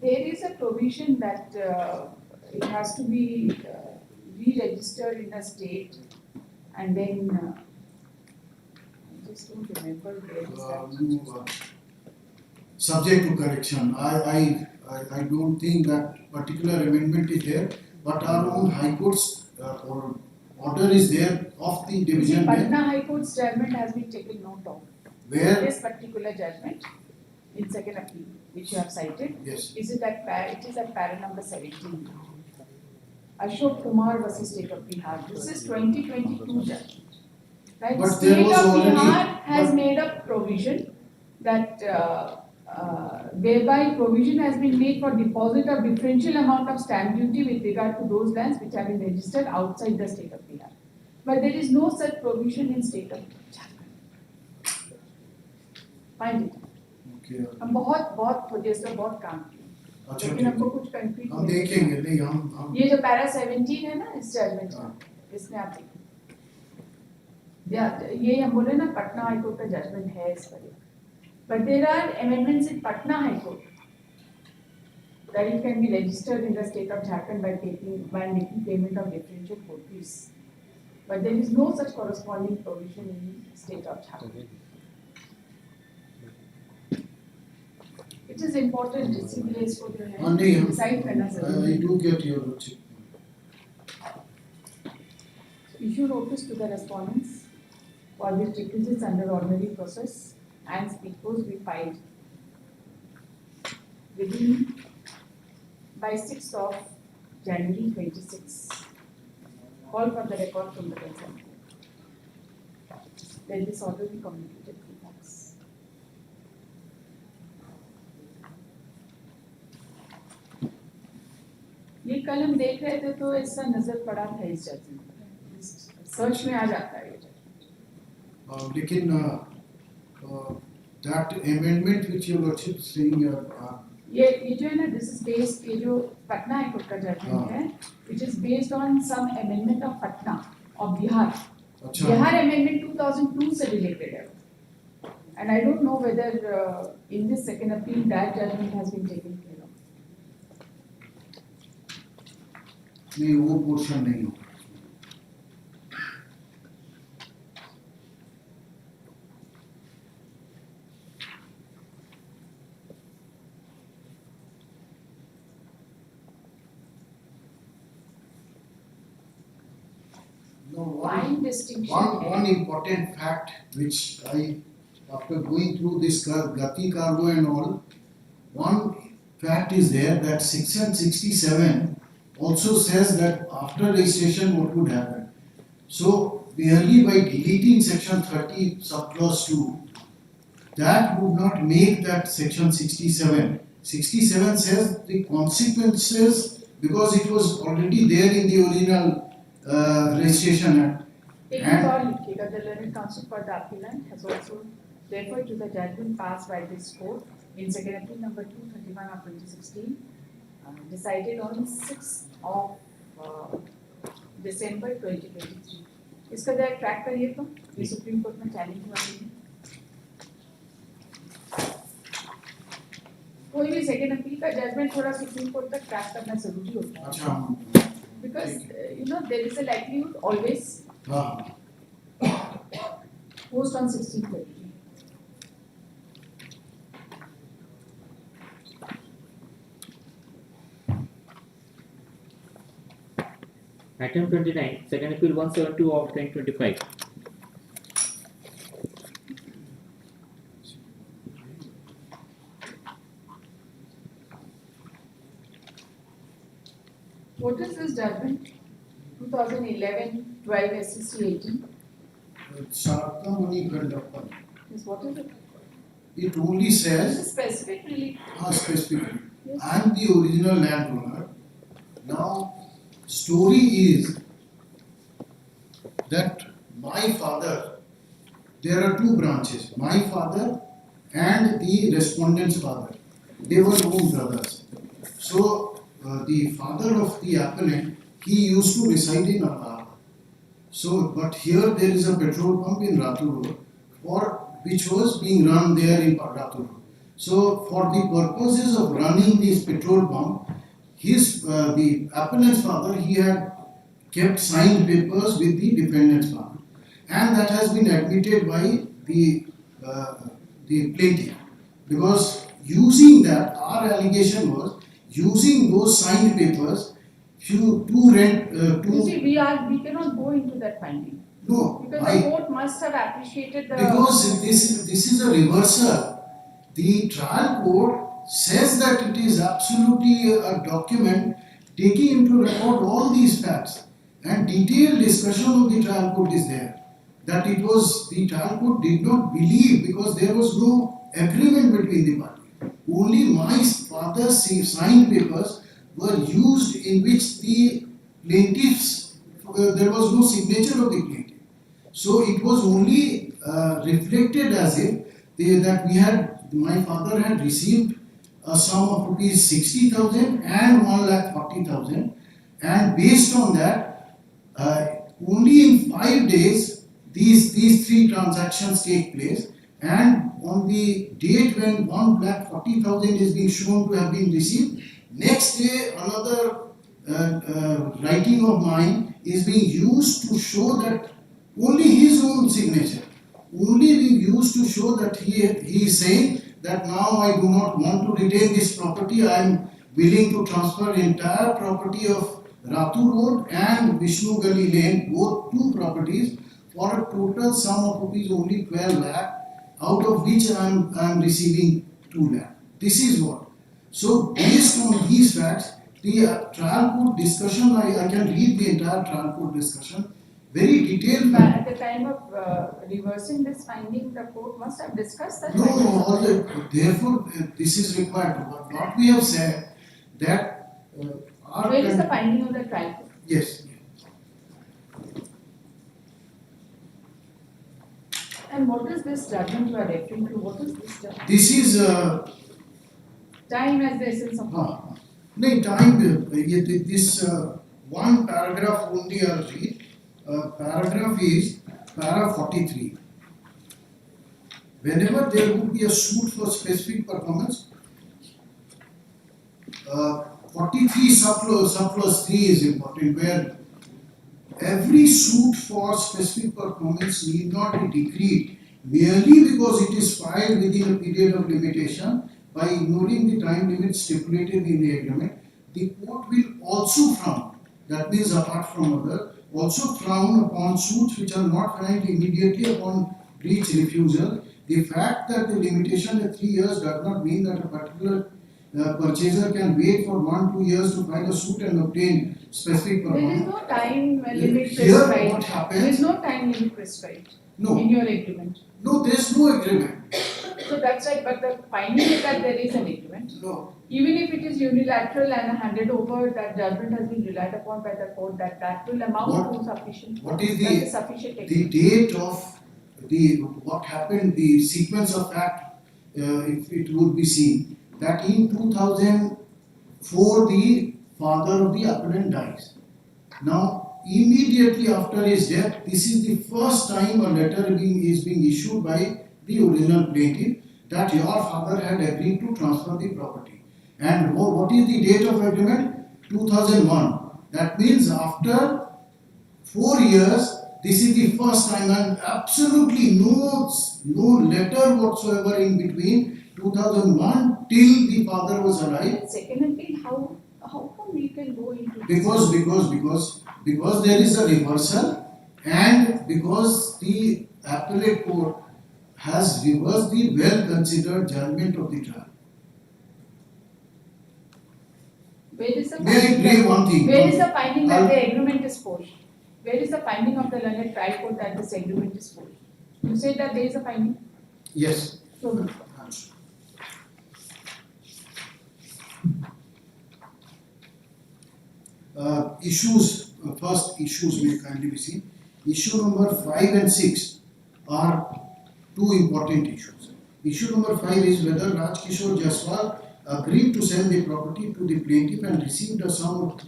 There is a provision that it has to be re-registered in a state and then I just don't remember where is that. Subject to correction, I don't think that particular amendment is there, but our own High Court's order is there of the division bench. Patna High Court's judgment has been taken note of. Where? This particular judgment in second appeal, which you have cited. Yes. It is at para number 17. Ashok Kumar versus State of Bihar. This is 2022 judgment. Right? But there State was of already- Bihar has but- made a provision that whereby provision has been made for deposit of differential amount of stamp duty with regard to those lands which have been registered outside the state of Bihar. But there is no such provision in state of Jharkhand. Find it. Okay. हम बहुत project में बहुत काम किए अच्छा लेकिन ठीक हमको है। कुछ कंक्रीट हम देखेंगे नहीं हम ये जो पैरा 17 है ना इस जजमेंट का हाँ। इसमें आप देखिए ये हम बोले ना पटना हाई कोर्ट का जजमेंट है इस पर but there are amendments in Patna high court that it can be registered in the state of Jharkhand by making payment of differential court fees. But there is no such corresponding provision in the state of Jharkhand. It is important इसीलिए इसको जो है नहीं हम decide करना I जरूरी do get your logic. Issue notice to the respondents for which requisites under ordinary process and speakers be filed within by 6th of January 26. Call for the record from the concerned court. Let this order be communicated to facts. ये कल हम देख रहे थे तो ऐसा नजर पड़ा था इस जजमेंट सर्च में आ जाता है ये judgment. लेकिन that amendment which your lordship saying ये जो है ना, this is based, ये जो पटना हाई कोर्ट का जजमेंट है, which is based on some amendment of Patna of Bihar. अच्छा Bihar amendment 2002 से related है, and I don't know whether in this second appeal that judgment has been taken care of. नहीं वो portion नहीं हो No, Fine distinction one है. important fact which I, after going through this Gati cargo and all, one fact is there that section 67 also says that after registration what would happen. So merely by deleting section 30 subclause 2, that would not make that section 67. 67 says the consequences, because it was already there in the original registration act. एक And- और लिखिएगा, the learned counsel for the appellant has also referred to the judgment passed by this court in second appeal number 231 of 2016, decided on 6th of December 2023. इसका जरा track करिए तो, ये supreme court में challenge हुआ है. कोई भी सेकेंड अपील का जजमेंट थोड़ा सुप्रीम कोर्ट तक ट्रैक करना जरूरी होता है, अच्छा because there is a likelihood always हाँ post on 16th February. Item 29, second appeal 172 of 2025. What is this judgment? 2011, 12 SCC 18. Sartamani Gandappan. Is what is it? It only This says is specific relief. specifically, Yes. I am the original landowner. Now, story is that my father, there are two branches, my father and the respondent's father. They were known brothers. So, the father of the appellant, he used to reside in Ahmedabad. So, but here there is a petrol pump in Ratu Road, which was being run there in Ratu Road. So, for the purposes of running this petrol pump, the appellant's father, he had kept signed papers with the defendant's father, and that has been admitted by the plaintiff, because using that, our allegation was using those signed papers to rent You see, we cannot go into that finding no, because the court must have appreciated the. because this is a reversal. The trial court says that it is absolutely a document taking into record all these facts, and detailed discussion of the trial court is there. That it was the trial court did not believe because there was no agreement between the parties. Only my father's signed papers were used, in which the plaintiffs, there was no signature of the plaintiff. So it was only reflected as if my father had received a sum of rupees 60,000 and 1,40,000, and based on that, only in 5 days these three transactions take place, and on the date when 1,40,000 is being shown to have been received, next day another writing of mine is being used to show that only his own signature, only being used to show that he is saying that now I do not want to retain this property, I am willing to transfer entire property of Ratu Road and Vishnu Gali Lane, both two properties, for a total sum of rupees only 12 lakh, out of which I am receiving 2 lakh. This is what. So based on these facts, the trial court discussion, I can read the entire trial court discussion, very detailed. But at the time of reversing this finding, the court must have discussed that. No, therefore this is required. What we have said that Where is the finding of the trial court? Yes. And what is this judgment you are referring to? What is this judgment? This is Time as the essence of law. no time. This one paragraph only I'll read. Paragraph is para 43. Whenever there would be a suit for specific performance, 43 subclause 3 is important, where every suit for specific performance need not be decreed merely because it is filed within a period of limitation by ignoring the time limit stipulated in the agreement. The court will also frown, that means apart from other, also frown upon suits which are not filed immediately upon breach refusal. The fact that the limitation of 3 years does not mean that a particular purchaser can wait for 1-2 years to file a suit and obtain specific There is performance. no time limit Here prescribed. what happens? There is no time limit prescribed No. in your agreement. No, there is no agreement. So that's right, but the finding is that there is an agreement. No. Even if it is unilateral and handed over, that judgment has been relied upon by the court, that will amount to sufficient. What is That is sufficient the agreement. date of what happened, the sequence of fact, if it would be seen, that in 2004 the father of the appellant dies. Now, immediately after his death, this is the first time a letter is being issued by the original plaintiff that your father had agreed to transfer the property. And what is the date of agreement? 2001. That means after 4 years, this is the first time, and absolutely no letter whatsoever in between 2001 till the father was alive. And secondly, how come we can go into Because there is a reversal, and because the appellate court has reversed the well considered judgment of the trial. Where is the May I pray one thing? Where is the finding that I'll- the agreement is forged? Where is the finding of the learned trial court that this agreement is forged? You said that there is a finding. Yes. So, First issues may kindly be seen. Issue number 5 and 6 are two important issues. Issue number 5 is whether Raj Kishore Jaswal agreed to sell the property to the plaintiff and received a sum of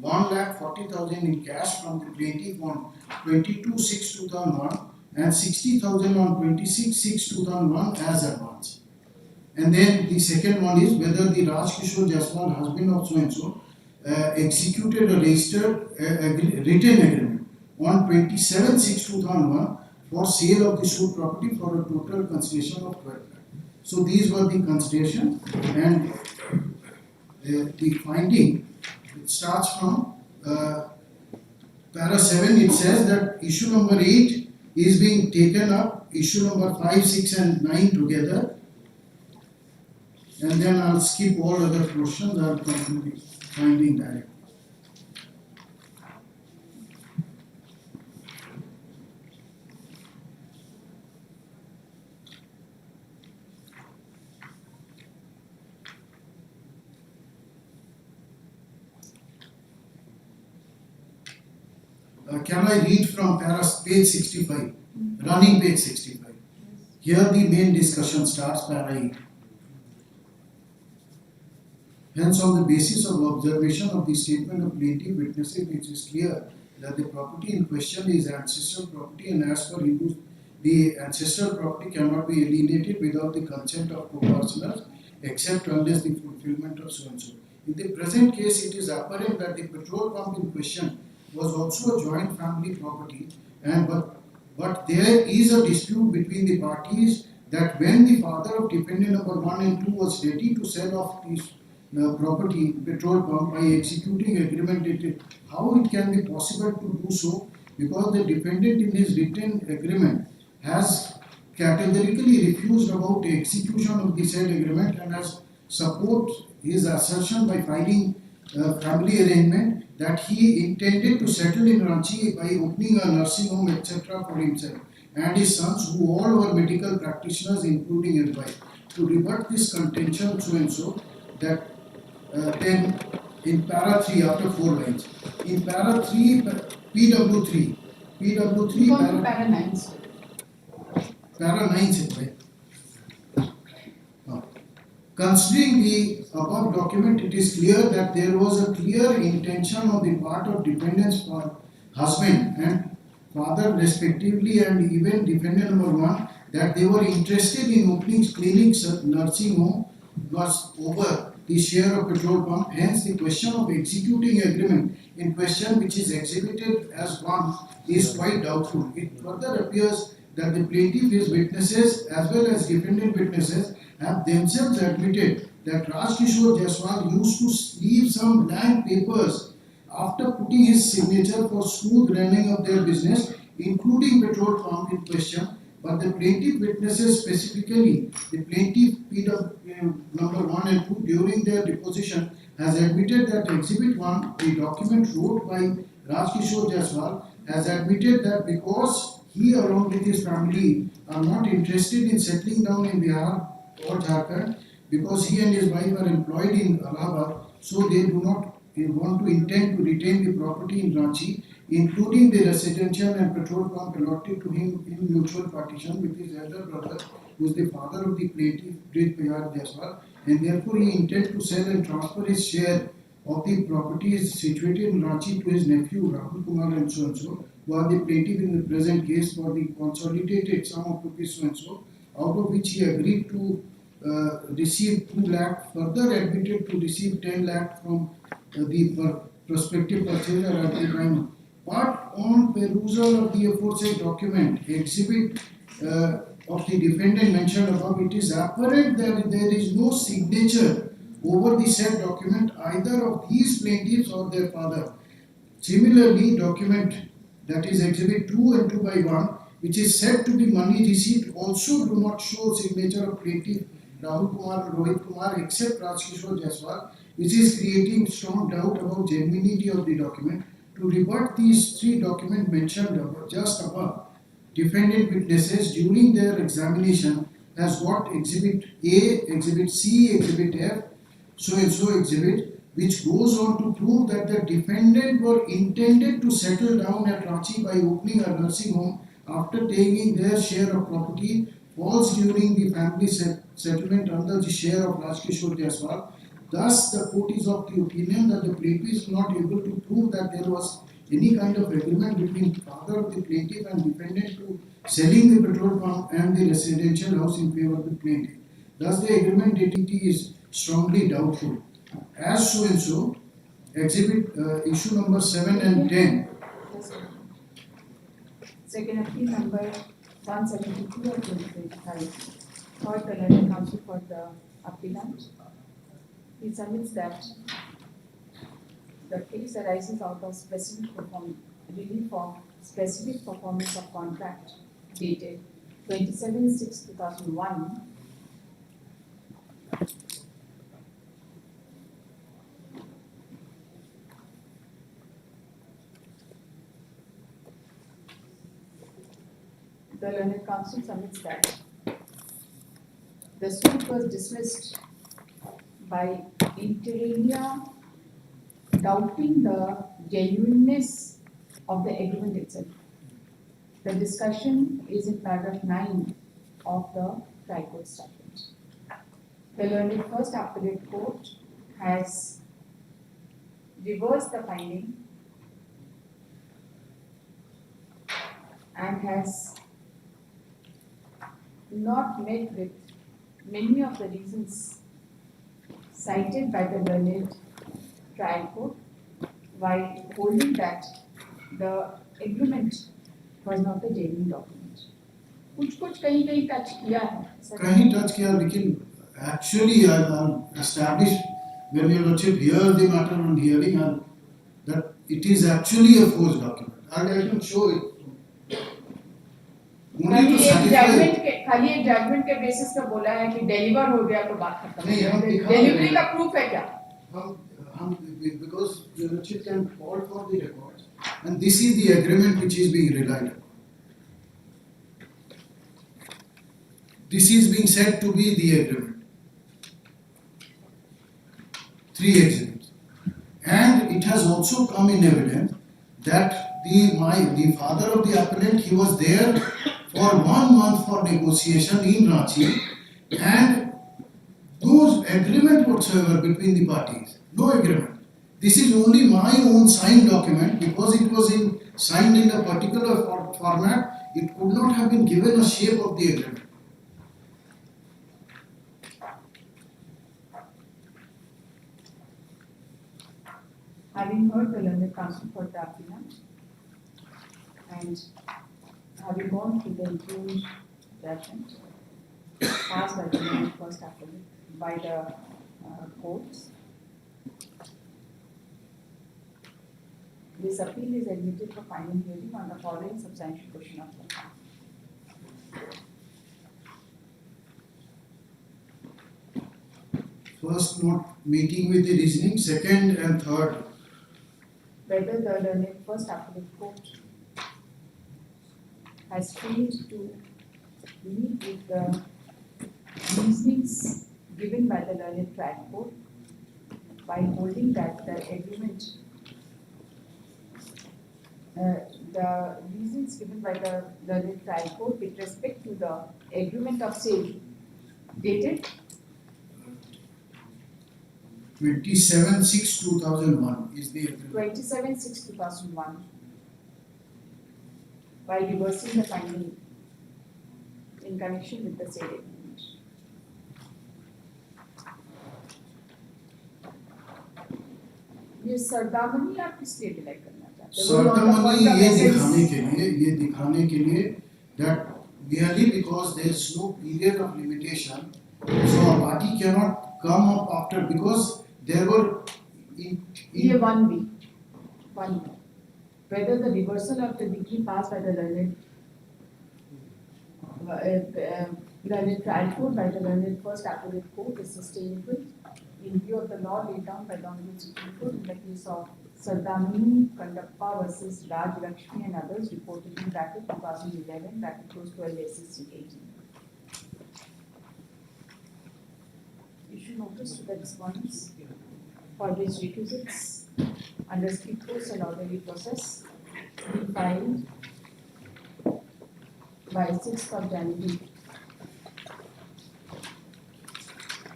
1,40,000 in cash from the plaintiff on 22/6/2001 and 60,000 on 26/6/2001 as advance. And then the second one is whether the Raj Kishore Jaswal, husband of so and so, executed a registered written agreement on 27/6/2001 for sale of the suit property for a total consideration of 12 lakh. So these were the considerations, and the finding starts from para 7. It says that issue number 8 is being taken up, issue number 5, 6 and 9 together, and then I'll skip all other questions. I'll come to the finding directly. Can I read from page 65, running page 65? Here the main discussion starts, para 8. Hence, on the basis of observation of the statement of plaintiff witnesses, it is clear that the property in question is ancestral property, and as per Hindus, the ancestral property cannot be alienated without the consent of co-parcelers, except unless the fulfillment of so and so. In the present case, it is apparent that the petrol pump in question was also a joint family property, and but there is a dispute between the parties that when the father of dependent number 1 and 2 was ready to sell off this property, petrol pump, by executing agreement, how it can be possible to do so, because the defendant in his written agreement has categorically refused about the execution of the said agreement and has support his assertion by filing family arrangement that he intended to settle in Ranchi by opening a nursing home, etc. for himself and his sons, who all were medical practitioners, including his wife. To rebut this contention, so and so, that then in para 3, after 4 lines, in para 3, PW3, Go to para 9. para 9 से पढ़े. Considering the above document, it is clear that there was a clear intention on the part of defendant's husband and father respectively, and even defendant number 1, that they were interested in opening clinics, nursing home was over the share of petrol pump. Hence, the question of executing agreement in question, which is exhibited as 1, is quite doubtful. It further appears that the plaintiff, his witnesses as well as defendant witnesses have themselves admitted that Raj Kishore Jaiswal used to leave some blank papers after putting his signature for smooth running of their business, including petrol pump in question. But the plaintiff witnesses, specifically the plaintiff number 1 and 2, during their deposition has admitted that Exhibit 1, the document wrote by Raj Kishore Jaiswal, has admitted that because he along with his family are not interested in settling down in Bihar or Jharkhand, because he and his wife are employed in Allahabad, so they do not want to intend to retain the property in Ranchi, including the residential and petrol pump allotted to him in mutual partition with his elder brother, who is the father of the plaintiff, Brij Payar Jaiswal, and therefore he intends to sell and transfer his share of the properties situated in Ranchi to his nephew Rahul Kumar and so and so, who are the plaintiff in the present case for the consolidated sum of rupees so and so, out of which he agreed to receive 2 lakh, further admitted to receive 10 lakh from the prospective purchaser at the time. But on perusal of the aforesaid document, exhibit of the defendant mentioned above, it is apparent that there is no signature over the said document either of these plaintiffs or their father. Similarly, document, that is exhibit 2 and 2/1, which is said to be money receipt, also do not show signature of plaintiff Rahul Kumar and Rohit Kumar except Raj Kishore Jaiswal, which is creating strong doubt about genuinity of the document. To rebut these 3 documents mentioned just above, defendant witnesses during their examination has got exhibit A, exhibit C, exhibit F, so and so exhibit, which goes on to prove that the defendant were intended to settle down at Ranchi by opening a nursing home after taking their share of property falls during the family settlement under the share of Raj Kishore Jaiswal. Thus, the court is of the opinion that the plaintiff is not able to prove that there was any kind of agreement between father of the plaintiff and defendant to selling the petrol pump and the residential house in favor of the plaintiff. Thus, the agreement DT is strongly doubtful. As so and so, exhibit issue number 7 and 10. Second appeal number 172 of 2025. Third, the learned counsel for the appellant. He submits that the case arises out of relief of specific performance of contract dated 27/6/2001. The learned counsel submits that the suit was dismissed by inter alia doubting the genuineness of the agreement itself. The discussion is in paragraph 9 of the Tricode statute. The learned first appellate court has reversed the finding and has not met with many of the reasons cited by the learned trial court, while holding that the agreement was not a genuine document. कुछ कहीं touch किया है sir? कहीं touch किया, लेकिन actually I'll establish when your lordship hears the matter on hearing that it is actually a forged document. I can show it. खाली एक judgement के बेसिस पे बोला है कि डिलीवर हो गया तो बात खत्म। नहीं, हम डिलीवरी का प्रूफ है क्या? हम because your lordship can call for the records, and this is the agreement which is being relied upon. This is being said to be the agreement. 3 exhibits, and it has also come in evidence that the father of the appellant, he was there for for 1 month for negotiation in Ranchi, and no agreement whatsoever between the parties. No agreement. This is only my own signed document because it was signed in a particular format. It could not have been given a shape of the agreement. Having heard the learned counsel for the applicant and having gone through the improved judgment passed by the learned first applicant by the courts, this appeal is admitted for final hearing on the following substantial question of the fact. First, not meeting with the reasoning. Second and third, Whether the learned first appellate court has failed to meet with the reasonings given by the learned trial court by holding that the agreement, the reasons given by the learned trial court with respect to the agreement of sale dated 27/6/2001 is the agreement. 27/6/2001 by reversing the finding in connection with the sale agreement. ये सरदामनी आप किस लिए डिलाई करना चाहते हैं? Certainly ये दिखाने के लिए that merely because there is no period of limitation, so a party cannot come up after, because there were ये 1B, whether the reversal of the decree passed by the learned trial court by the learned first appellate court is sustainable in view of the law laid down by the Honorable Supreme Court in the case of Sardamini, Kandappa versus Raj Lakshmi and others reported in bracket 2011, bracket close 12 SCC 18. Issue notice to the respondents for which requisites under strict course and orderly process be filed by 6th of January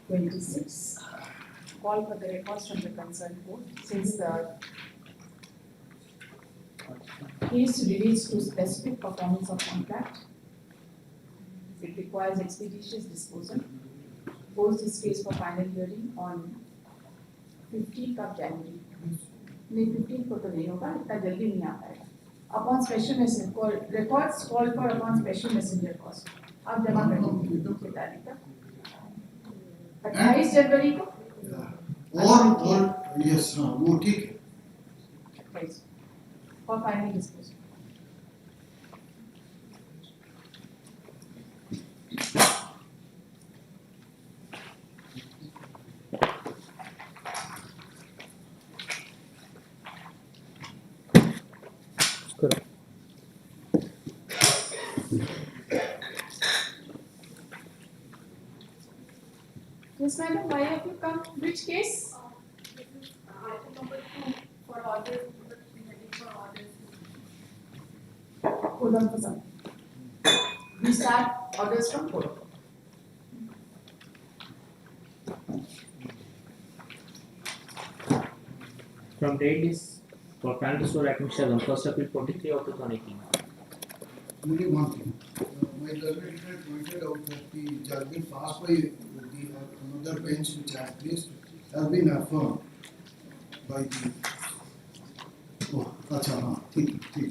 26. Call for the records from the concerned court since the case relates to specific performance of contract. It requires expeditious disposal. Post this case for final hearing on 15th of January. नहीं 15th को तो नहीं होगा, इतना जल्दी नहीं आ पाएगा. Upon special messenger call, records called for upon special messenger cost. आप जमा कर दीजिए 2 तारीख तक. 28 जनवरी को. और yes हाँ वो ठीक है. For final disposal. Correct. Yes, madam, why have you come? Which case? Item number 2 for orders, heading for orders. Hold on for some. We start orders from 4. From date is for final disposal item 7, first appeal 43 of 2018. Only one thing. My learned pointed out that the judgment passed by the another bench which I placed has been affirmed by the. Oh, अच्छा हाँ ठीक ठीक.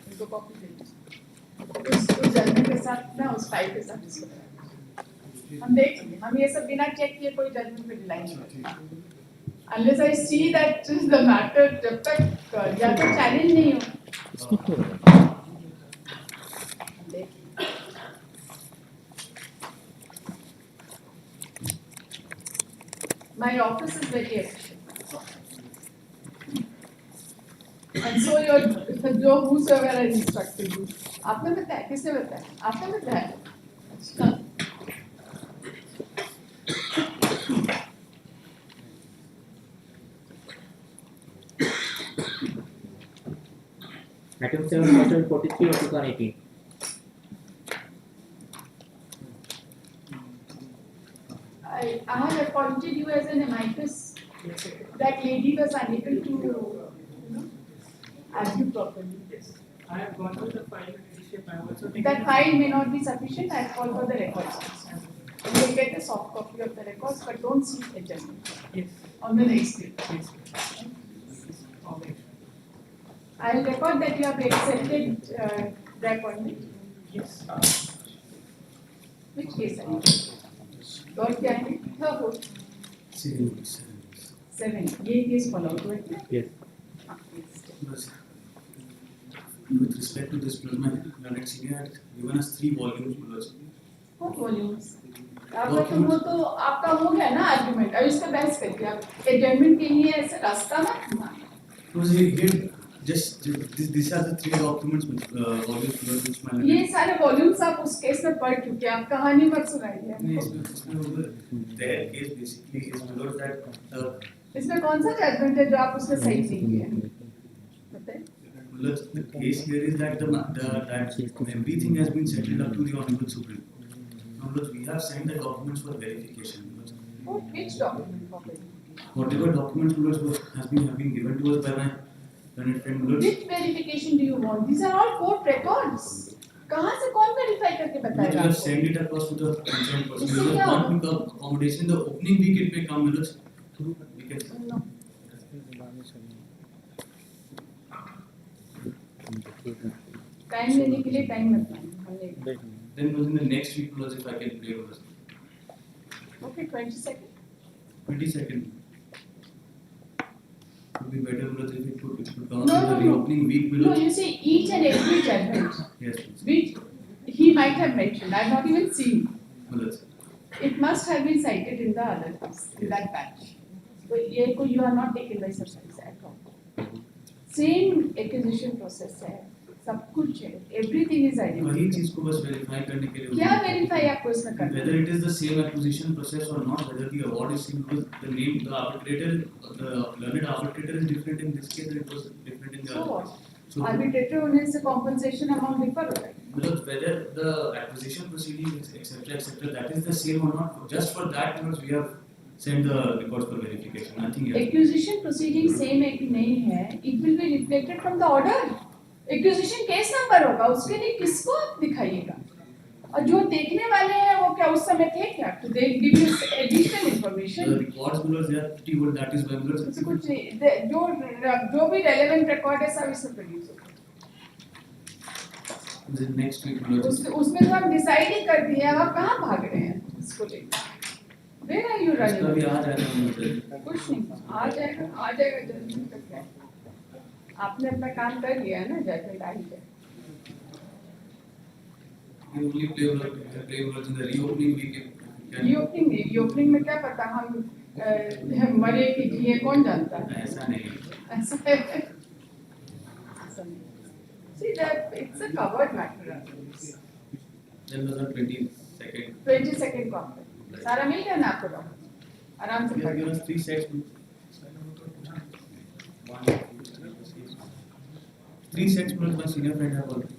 इनको copy दे दीजिए. उस judgement के साथ ना उस फाइल के साथ इसको हम देख लेंगे. हम ये सब बिना चेक किए कोई जजमेंट पे डिलाई नहीं करते. Unless I see that the matter जब तक या तो चैलेंज नहीं हो. My office is very efficient. And so जो whosoever has instructed you. आपने बताया किसने बताया? आपने बताया. अच्छा. Item 7.43 of 2018. I have appointed you as an amicus. That lady was unable to, argue properly. Yes, I have gone through the file leadership. I have also taken. That file may not be sufficient. I call for the records. You will get a soft copy of the records, but don't see adjustment Yes, on the next page. yes. Okay. I will record that you have accepted the appointment. Yes. Which case are you? और क्या है? Third. 7. ये case follow हुआ है? Yes. हाँ, yes. With respect to this plasma, Leonard Senior had given us 3 volumes plus. What volumes? आपका तो वो तो आपका हो गया ना आर्गुमेंट. अब इस पे बहस करके आप एडजमेंट के लिए ऐसे रास्ता मत. No, he did just these are the 3 documents volumes plus which my. ये सारे वॉल्यूम्स आप उस केस में पढ़ चुके हैं. आप कहानी मत सुनाइए. Their case basically is below that. इसमें कौन सा जजमेंट है जो आप उसमें सही नहीं किए? बताइए. The case here is that that everything has been settled up to the Honorable Supreme. Now, we have sent the documents for verification. Which document for verification? Whatever documents have been given to us by my learned friend Mullah. Which verification do you want? These are all court records. कहाँ से कौन verify करके We बताएगा? have sent it across to the concerned person. इससे There क्या was होगा? one week of accommodation. The opening week it may come with us. We can. No. Time लेने के लिए टाइम मत मांगो. Then within the next week was if I can play with us. Okay, 22nd. 22nd. Would be better because if it could come No, to the no, no. reopening week will. No, you see each and every judgment Yes, please. which he might have mentioned. I have not even seen. Well, that's It must have been cited in the other case, in that batch. So ये को you are not taken by surprise at all. Same acquisition process है, सब कुछ है, everything is वही identical. चीज को बस verify करने के लिए. क्या verify आपको इसमें करना? Whether it is the same acquisition process or not, whether the award is same because the name, the arbitrator, the learned arbitrator is different in this case and it was different in the So other. what? So Arbitrator होने से compensation amount differ होता है. because whether the acquisition proceeding etc., that is the same or not, just for that because we have sent the records for verification, nothing else. Acquisition proceeding same है कि नहीं है, it will be reflected from the order. Acquisition case number होगा, उसके लिए किसको आप दिखाइएगा? और जो देखने वाले हैं वो क्या उस समय थे क्या? तो they give you additional The information. records below they are pretty good, that is why because उससे कुछ नहीं, जो भी relevant record है सब इसमें produce होगा. the next week below. उसमें तो हम decide ही कर दिए हैं, अब आप कहाँ भाग रहे हैं इसको लेकर? Where are you इसका भी running? आ जाएगा मुझे. कुछ नहीं, आ जाएगा जजमेंट तक है. आपने अपना काम कर लिया है ना, जजमेंट आ ही जाए. We only play words in the reopening week. Reopening में क्या पता हम मरे कि जिए कौन जानता है? ऐसा नहीं. ऐसा है. ऐसा नहीं. See that it's a covered matter. Then was on 22nd. 22nd को आपका सारा मिल गया ना आपको डॉक्टर? आराम से We have पढ़. given us 3 sets. 3 sets plus my senior friend have already.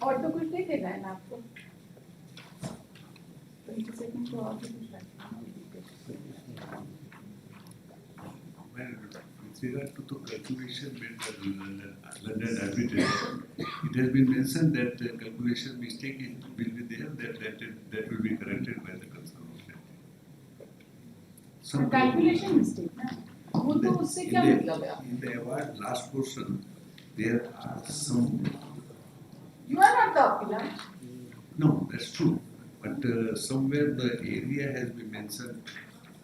और तो कुछ नहीं देना है ना आपको? 22nd को और भी कुछ रखना है. With regard to the calculation made by the London arbitrator, it has been mentioned that the calculation mistake will be there, that will be corrected by the concerned. So calculation mistake ना, वो तो उससे क्या मतलब है? In the award last portion, there are some. You are not the applicant. No, that's true. But somewhere the area has been mentioned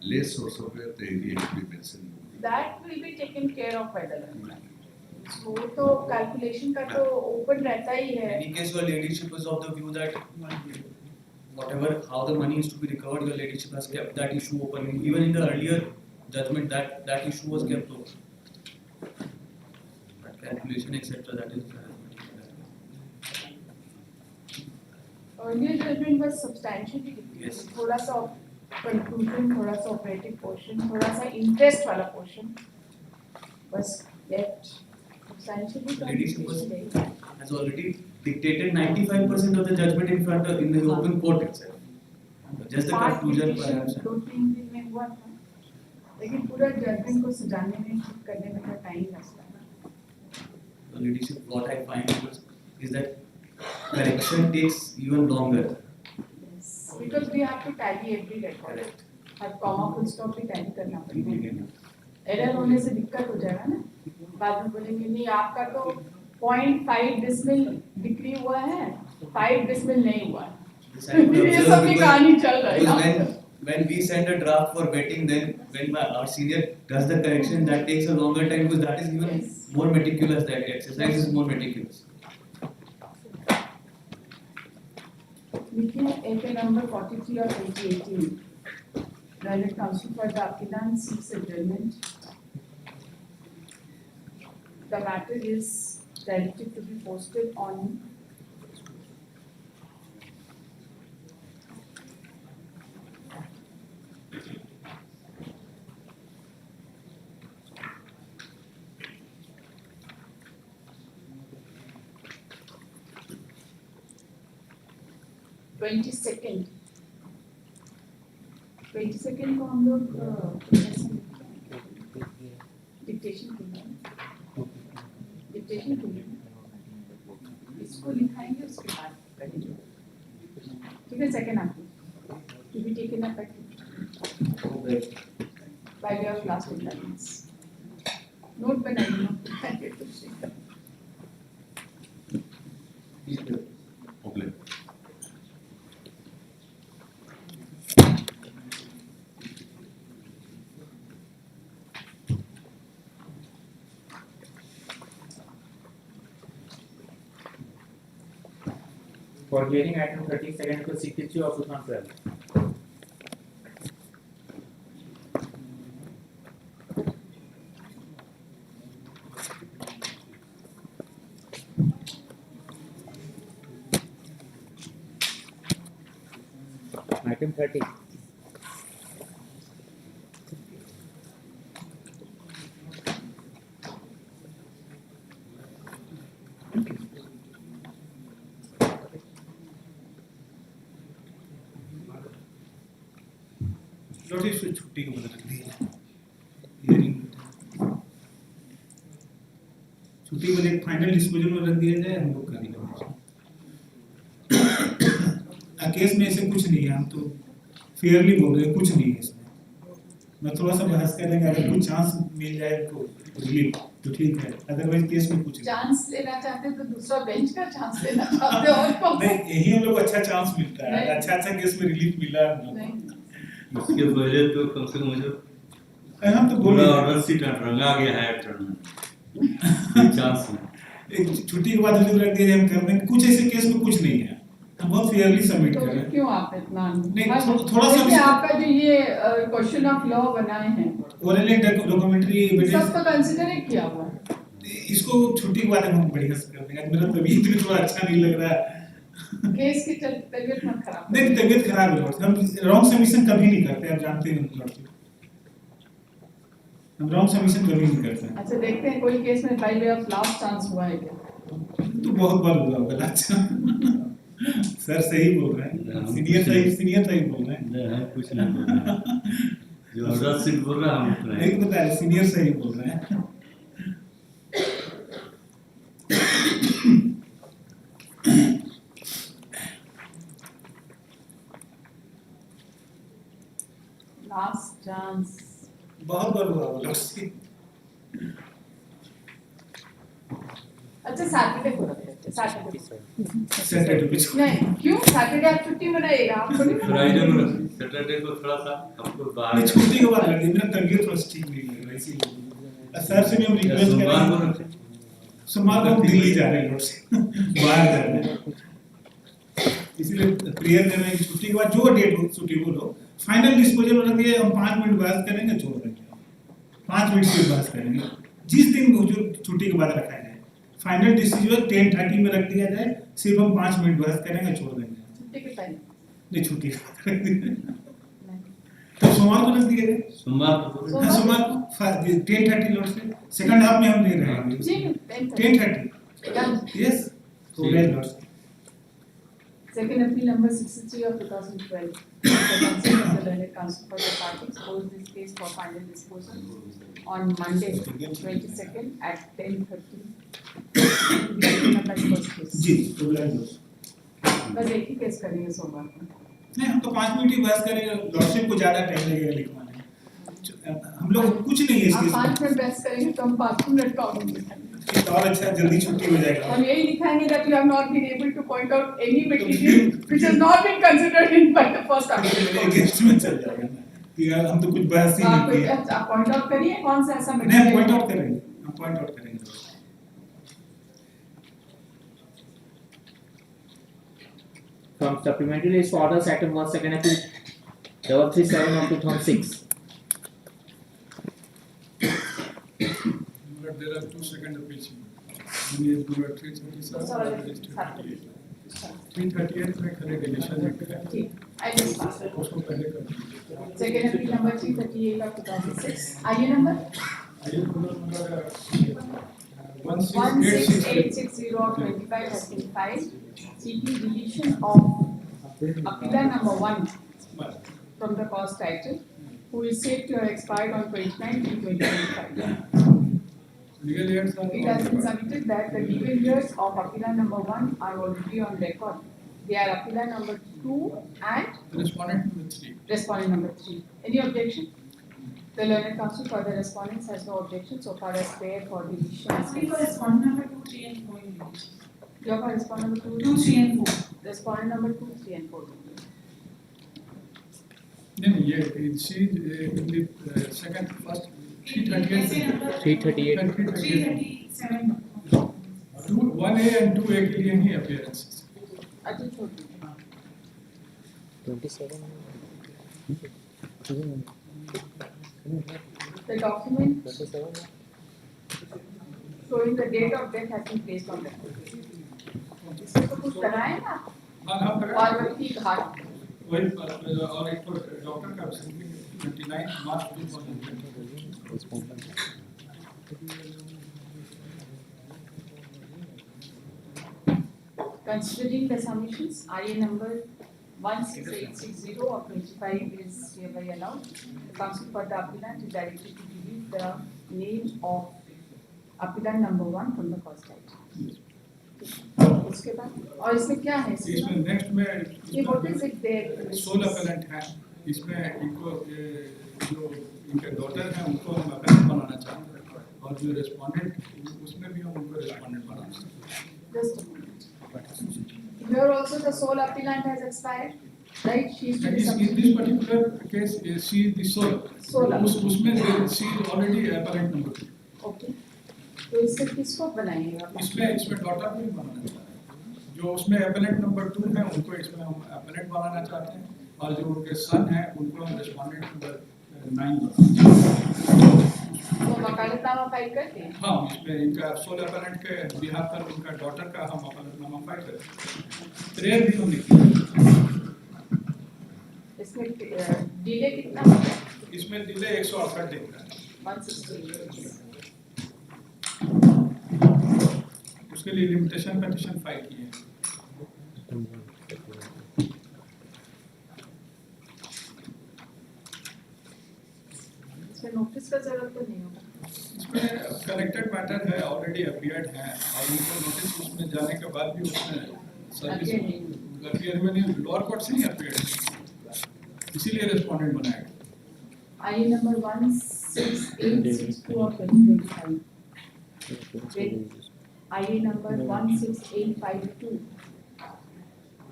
less, or somewhere the area has been mentioned more. That will be taken care of by the landlord. वो तो calculation का तो open रहता ही In है. any case, your ladyship is of the view that whatever, how the money is to be recovered, your ladyship has kept that issue open. Even in the earlier judgment, that issue was kept open. That calculation, etc., that is. earlier judgment was substantially different. Yes. थोड़ा सा conclusion, थोड़ा सा operative portion, थोड़ा सा interest वाला portion was left substantially. Ladyship has already dictated 95% of the judgment in front of in the open court itself. Just the Part conclusion petition perhaps. 2-3 दिन में हुआ था, लेकिन पूरा जजमेंट को सजाने में ठीक करने में टाइम लगता है. The leadership, what I find is that correction takes even longer. Because we have to tally every record. Correct. Her comma full stop भी tally करना पड़ेगा. एरर होने से दिक्कत हो जाएगा ना. बाद में बोलेंगे नहीं आपका तो 0.5 डिसमिल डिक्री हुआ है, 5 डिसमिल नहीं हुआ है. ये सब की कहानी चल रहा है. When we send a draft for vetting, then when our senior does the correction, that takes a longer time because that is even more meticulous. That exercise is more meticulous. देखिए AK number 43 of 2018. Learned Counsel for the Applicant seeks adjournment. The matter is directed to be posted on (22nd). 22nd को हम लोग dictation के इसको लिखाएंगे उसके बाद करेंगे. ठीक है. सेकंड आपको to be taken up at by way of last attendance. Note बनाइए ना. Okay. For hearing item 32nd to 63 of 2012. Item 30. Notice छुट्टी को बदल दी है. हियरिंग छुट्टी को एक फाइनल डिस्पोजल में रख दिया जाए. हम लोग करेंगे. केस में ऐसे कुछ नहीं है. हम तो फेयरली बोल रहे हैं. कुछ नहीं है इसमें. मैं थोड़ा सा बहस करेंगे. अगर कुछ चांस मिल जाए तो रिलीफ तो ठीक है. अदरवाइज केस में कुछ चांस लेना चाहते हैं तो दूसरा बेंच का चांस लेना चाहते हैं और कौन नहीं. यही हम लोग अच्छा चांस मिलता है. अच्छा केस में रिलीफ मिला. नहीं. इसके पहले तो कम से कम मुझे हम तो पूरा बोले ऑर्डर सीट रंगा गया है टर्न चांस एक छुट्टी के बाद हम रख दिया. हम कर देंगे. कुछ ऐसे केस में कुछ नहीं है. हम बहुत फेयरली सबमिट तो कर रहे हैं. क्यों आप इतना नहीं, थोड़ा सा देखिए आपका जो ये क्वेश्चन ऑफ लॉ बनाए हैं ओरल डॉक्यूमेंट्री सब तो कंसीडर किया हुआ है. इसको छुट्टी के बाद हम बढ़िया से कर देंगे. मेरा तबीयत भी थोड़ा अच्छा नहीं लग रहा है. केस की तबीयत मत खराब. नहीं तबीयत खराब है. हम रॉन्ग सबमिशन कभी नहीं करते. आप जानते हैं लॉर्डशिप. हम रॉन्ग सबमिशन कभी नहीं करते. अच्छा देखते हैं कोई केस में by way of last chance हुआ है क्या. तो बहुत बार हुआ होगा. अच्छा सर सही बोल रहे हैं. सीनियर सही बोल रहे हैं. नहीं कुछ नहीं बोल रहा जो ऑर्डर सीट बोल रहा हम उतना एक बता रहे सीनियर सही बोल रहे हैं. लास्ट चांस बहुत बार हुआ होगा. अच्छा सैटरडे को रख लेते हैं. सैटरडे नहीं क्यों सैटरडे आप छुट्टी मनाइएगा. आपको नहीं फ्राइडे को सैटरडे को थोड़ा सा हमको बाहर छुट्टी के बाद लगी. मेरा तबीयत थोड़ा ठीक नहीं लग रहा. इसीलिए सर से भी हम रिक्वेस्ट कर रहे हैं. सोमवार को दिल्ली जा रहे हैं. लोग से बाहर जा रहे हैं. इसलिए प्रेयर कर रहे हैं कि छुट्टी के बाद जो डेट हो छुट्टी को लो. फाइनल डिस्पोजल रख दिए. हम 5 मिनट बहस करेंगे. छोड़ देंगे. 5 मिनट से बहस करेंगे. जिस दिन जो छुट्टी के बाद रखा जाए फाइनल डिसीजन 10:30 में रख दिया जाए. सिर्फ हम 5 मिनट बहस करेंगे. छोड़ देंगे. छुट्टी के पहले नहीं छुट्टी तो सोमवार को रख दिया जाए सोमवार को हाँ, सोमवार को 10:30 लॉर्ड से सेकंड हाफ में हम ले रहे हैं जी 10:30 डन यस तो well Lord Second appeal number 63 of 2012. The consent of the learned counsel for the parties holds this case for final disposal on Monday, 22nd at 10:30. First case. जी तो well Lord बस एक ही case करेंगे सोमवार को. नहीं हम तो 5 मिनट ही बहस करेंगे लॉर्डशिप को ज्यादा टाइम लगेगा लिखवाने हम लोग कुछ नहीं है इस आप केस 5 मिनट बहस करेंगे तो हम 5 मिनट का ऑर्डर लिखेंगे. में तो और अच्छा जल्दी छुट्टी हो जाएगा हम यही लिखेंगे that you have not been able to point out any material which has not been considered in by the first appeal. Against में चल जाएगा ना कि यार हम तो कुछ बहस ही नहीं किया आप पॉइंट आउट करिए कौन सा ऐसा नहीं हम पॉइंट आउट करेंगे हम पॉइंट आउट करेंगे From supplementary list for orders item 1 second appeal 337 of 2006. But there are 2 second appeals. One is number 337, 338 में खड़े डिलीशन में खड़े ठीक I just passed it. उसको पहले कर Second appeal number 338 of 2006. IU number आइए number 16860 16860 of 25 has been filed seeking deletion of appeal number 1 from the cause title, who is said to have expired on 29/2025. legal years are It has been submitted that the legal years of appeal number 1 are already on record. They are appeal number 2 and respondent number 3. respondent number 3. Any objection? The learned counsel for the respondents has no objection so far as fair for deletion is Only for concerned. respondent number 2, 3 and 4 in English. Your for respondent number 2, 3 and 4. 2, respondent number 2, 3 and 4. नहीं ये सी in the second first 338 338. 337. 1A and 2A के लिए ही appearances. Ajit Chodri. 27. The document showing the date of death has been placed on record. इसमें तो कुछ कराए ना हाँ पार्वती घाट वही और एक तो डॉक्टर का 29 मार्च 2020. Considering the submissions, IA number 16860 of 25 is hereby allowed. The counsel for the appellant is directed to delete the name of appellant number 1 from the cause title. उसके बाद और इसमें क्या है इसमें नेक्स्ट में ये what is it there 16 appellant हैं इसमें इनको जो इनके डॉटर हैं उनको हम appellant बनाना चाहते हैं और जो रेस्पोंडेंट उसमें भी हम उनको रेस्पोंडेंट बनाना चाहते हैं. just a moment. Here also the sole appellant has expired, right? She is to And be in subject. this particular case, she is the sole. Sole. उसमें she is already appellant number 2. Okay. तो इससे किसको बनाएंगे आप? इसमें daughter भी बनाना चाहते हैं. जो उसमें appellant number 2 है उनको इसमें हम appellant बनाना चाहते हैं और जो उनके सन है उनको हम respondent number 9 बनाना. तो वकालतनामा फाइल करते हैं. हाँ इसमें इनका सोल appellant के बिहार पर उनका डॉटर का हम वकालतनामा फाइल करते हैं. प्रेयर भी हम लिखते हैं. इसमें डिले कितना होता है? इसमें डिले 168 दिन का है. 160. उसके लिए लिमिटेशन पिटीशन फाइल किए हैं. इसमें नोटिस का जरूरत तो नहीं होगा. इसमें कनेक्टेड मैटर है ऑलरेडी अपीयर्ड है और उनको नोटिस उसमें जाने के बाद भी उसमें सर्विस अपीयर में नहीं लोअर कोर्ट से ही अपीयर्ड इसीलिए रेस्पोंडेंट बनाया गया. IA number 16862 of 2025 with IA number 16852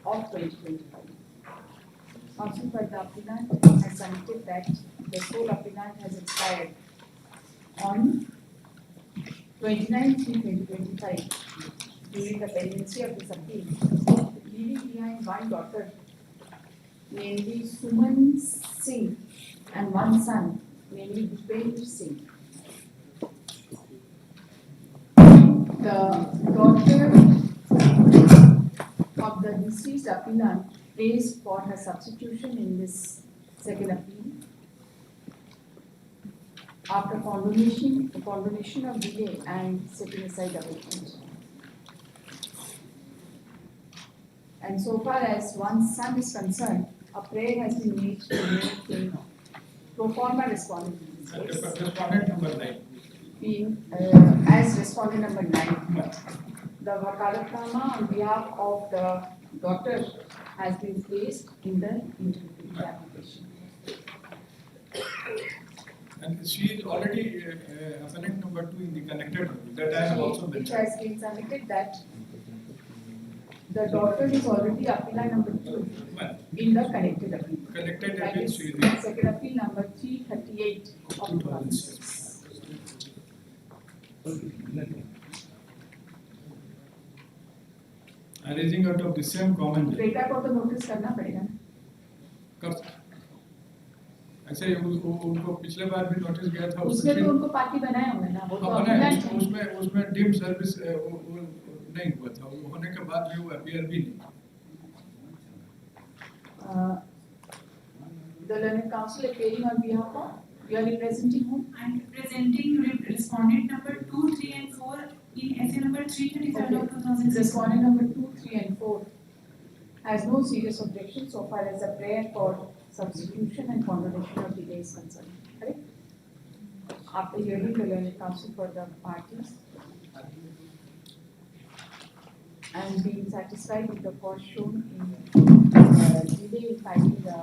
of 2025. Counsel for the appellant has submitted that the sole appellant has expired on 29/3/2025 during the pendency of this appeal, leaving behind one daughter, namely Suman Singh, and one son, namely Bhupendra Singh. The daughter of the deceased appellant placed for her substitution in this second appeal. After condonation of delay and setting aside abatement. And so far as one's son is concerned, a prayer has been made to make him pro forma respondent in this case, Respondent number 9. being as respondent number 9. The wakalatnama on behalf of the daughter has been placed in the interpretive application. And she is already appellant number 2 in the connected rule. That I have also It mentioned. has been submitted that the daughter is already appellant number 2 Well, in the connected appeal. connected That appeal is she is the second appeal number 338 of 2006. arising out of the same common बेटा को तो notice करना पड़ेगा ना. कर ऐसे उनको पिछले बार भी नोटिस गया था उसमें तो उनको पार्टी बनाए होंगे ना, वो तो हाँ, बनाया, appellant है. उसमें डीम सर्विस वो नहीं हुआ था, वो होने के बाद भी वो अपीयर भी नहीं. The learned counsel appearing on behalf of, you are representing whom? I am representing respondent number 2, 3 and 4 in essay number 337 of 2006. Respondent number 2, 3 and 4 has no serious objection so far as the prayer for substitution and condonation of delay is concerned. Correct? After hearing the learned counsel for the parties and being satisfied with the cause shown in delay in filing the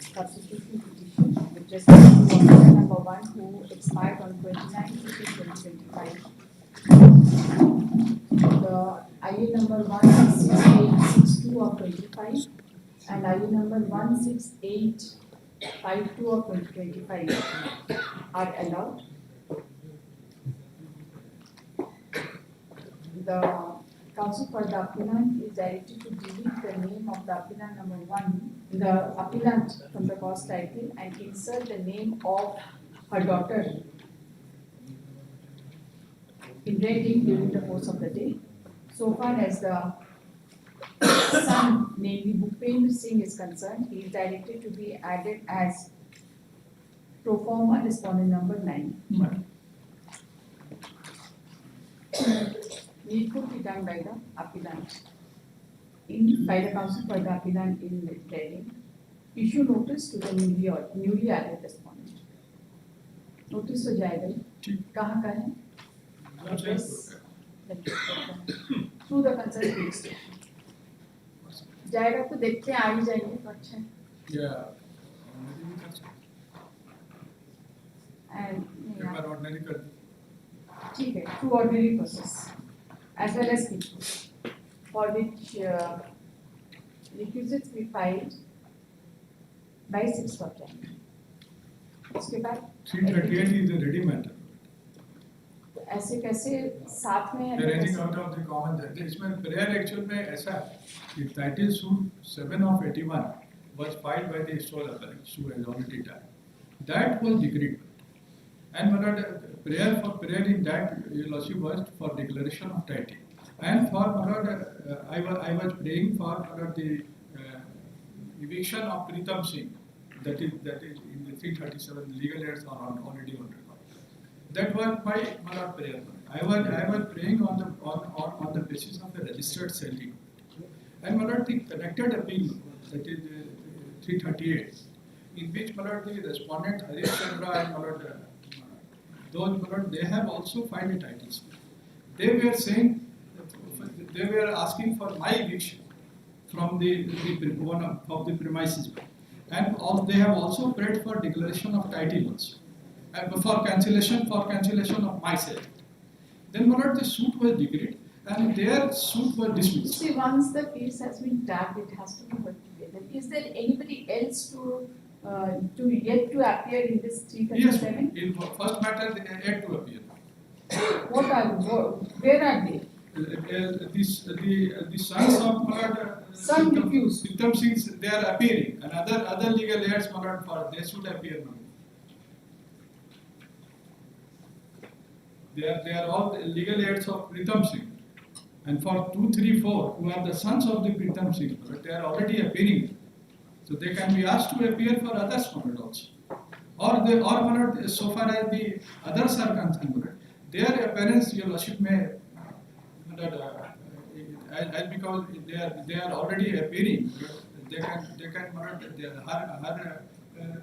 substitution petition with respect to officer number 1 who expired on 29/2025. The IA number 16862 of 25 and IA number 16852 of 2025 are allowed. The counsel for the appellant is directed to delete the name of the appellant number 1, the appellant from the cause title and insert the name of her daughter in writing during the course of the day. So far as the son, namely Bhupendra Singh, is concerned, he is directed to be added as pro forma respondent number 9. Needful be done by the appellant. By the counsel for the appellant in writing, issue notice to the newly added respondent. Notice हो जाएगा ही. कहाँ का है? Address. Through the concerned police station. जाएगा तो देखते आ ही जाएंगे तो अच्छा है. And ordinary कर दी. ठीक है, through ordinary process as well as people for which requisites be filed by 6th of January. उसके बाद 338 is a ready matter. ऐसे कैसे साथ में है? Arising out of the common judge. इसमें prayer actual में ऐसा है कि title suit 7 of 81 was filed by the sole appellant, who has already died. That was decreed. And prayer in that was for declaration of title. And for I was praying for the eviction of Pritam Singh. That is in the 337 legal aids are already on record. That was my prayer. I was praying on the basis of a registered sale. And the connected appeal, that is 338, in which the respondent Harish Chandra and those they have also filed a title suit. They were saying, they were asking for my eviction from one of the premises, and they have also prayed for declaration of title also, and for cancellation of my sale. Then the suit was decreed, and their suit was dismissed. See, once the case has been tagged, it has to be heard together. Is there anybody else to yet to appear in this 337? Yes, in first matter they are yet to appear. Where are they? The sons of Son refused. Pritam Singh, they are appearing, and other legal heirs they should appear now. They are all the legal heirs of Pritam Singh, And for 2, 3, 4, who are the sons of the Pritam Singh, they are already appearing. So they can be asked to appear for others also. Or so far as the others are concerned, their appearance, your worship may, as because they are already appearing, her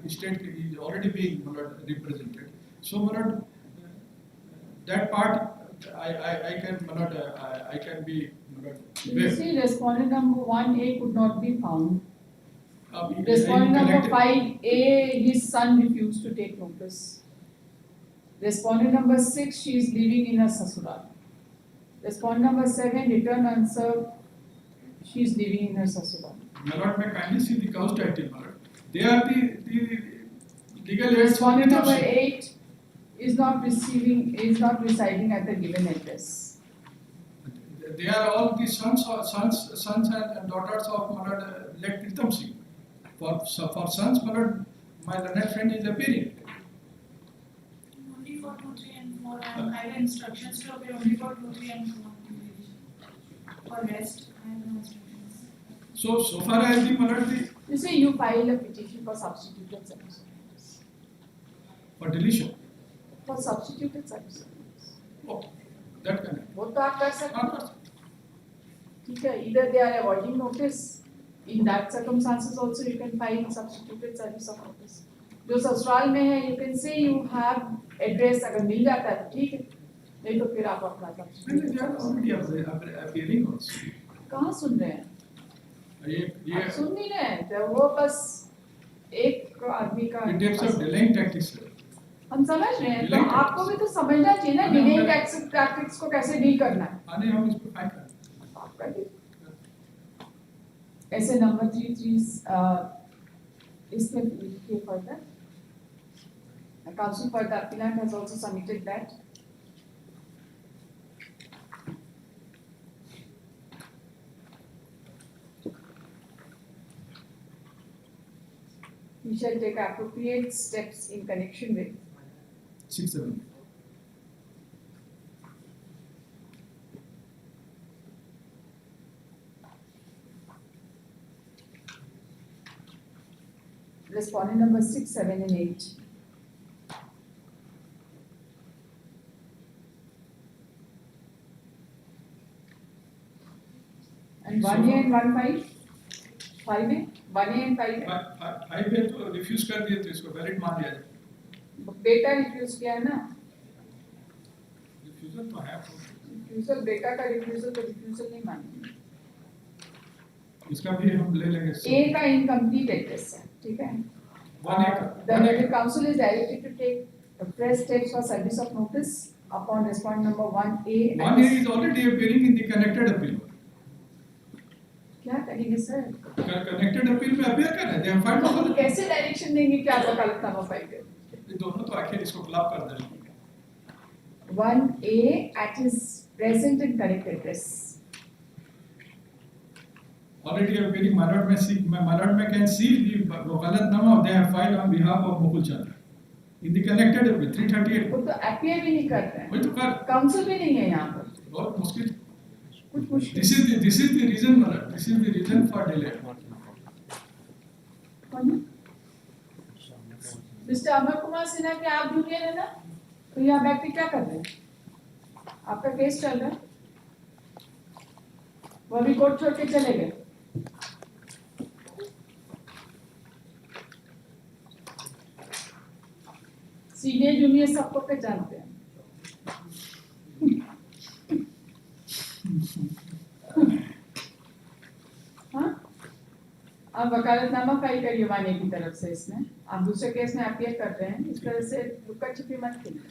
state is already being represented. So that part I can be. You see, respondent number 1A could not be found. in Respondent number collective- 5A, his son refused to take notice. Respondent number 6, she is living in her sasural. Respondent number 7, return answer, she is living in her sasural. My lord, may kindly see the cause title, my lord. They are the legal aids. Respondent number 8 is not residing at the given address. They are all the sons and daughters of my lord, late Pritam Singh. For sons, my lord, my learned friend is appearing. Only for 2, 3 and 4. I have instructions to appear only for 2, 3 and 4. For rest, I have no instructions. So far as the my lord, the You see, you file a petition for substituted service of notice. for deletion. For substituted service of notice. Oh, that kind of. वो तो आप कर सकते हो. ठीक है, either they are avoiding notice. In that circumstances also you can file substituted service of notice. जो ससुराल में है, you can say you have address, अगर मिल जाता है तो ठीक है, नहीं तो फिर आप अपना They are already appearing also. कहाँ सुन रहे हैं? ये आप सुन नहीं रहे हैं, तो वो बस एक आदमी का. in terms of delaying tactics, sir. हम समझ रहे हैं, तो आपको भी तो समझना चाहिए ना, delaying tactics को कैसे डील करना है. आने हम इसको फाइल करें. आपका भी. ऐसे number 3 इसमें लिखिए further. Council for the appellant has also submitted that. We shall take appropriate steps in connection with 6, 7. respondent number 6, 7 and 8. And 1A and 1 5A, 1A and 5A. 5 है तो रिफ्यूज कर दिए तो इसको वैलिड मान लिया जाए. बेटा रिफ्यूज किया है ना. रिफ्यूजल तो है. रिफ्यूजल बेटा का रिफ्यूजल तो रिफ्यूजल नहीं मानेंगे. इसका भी हम ले लेंगे. A का इनकम्प्लीट एड्रेस है, ठीक है. 1A का. The council is directed to take fresh steps for service of notice upon respondent number 1A. 1A is already appearing in the connected appeal. क्या करेंगे सर? Connected appeal में appear कर रहे हैं. They have filed हम for कैसे direction देंगे कि आप वकालतनामा फाइल करें? ये दोनों तो आखिर इसको क्लब कर देंगे. 1A at his present and correct address. Already appearing. My lord may can see the wakalatnama they have filed on behalf of Mukul Chandra in the connected appeal 338. वो तो appear भी नहीं करते हैं. वही तो कर. काउंसिल भी नहीं है यहाँ पर. बहुत मुश्किल. कुछ मुश्किल. This is the reason, my lord. This is the reason for delay. Mister Amar Kumar Sinha के आप जूनियर है ना, तो यहाँ बैठ के क्या कर रहे हैं? आपका केस चल रहा है, वो भी कोर्ट छोड़ के चले गए. सीनियर जूनियर सबको पहचानते हैं. हाँ, आप वकालतनामा फाइल करिए 1A की तरफ से. इसमें आप दूसरे केस में अपीयर कर रहे हैं, इस तरह से लुक्का छिपी मत खेलिए.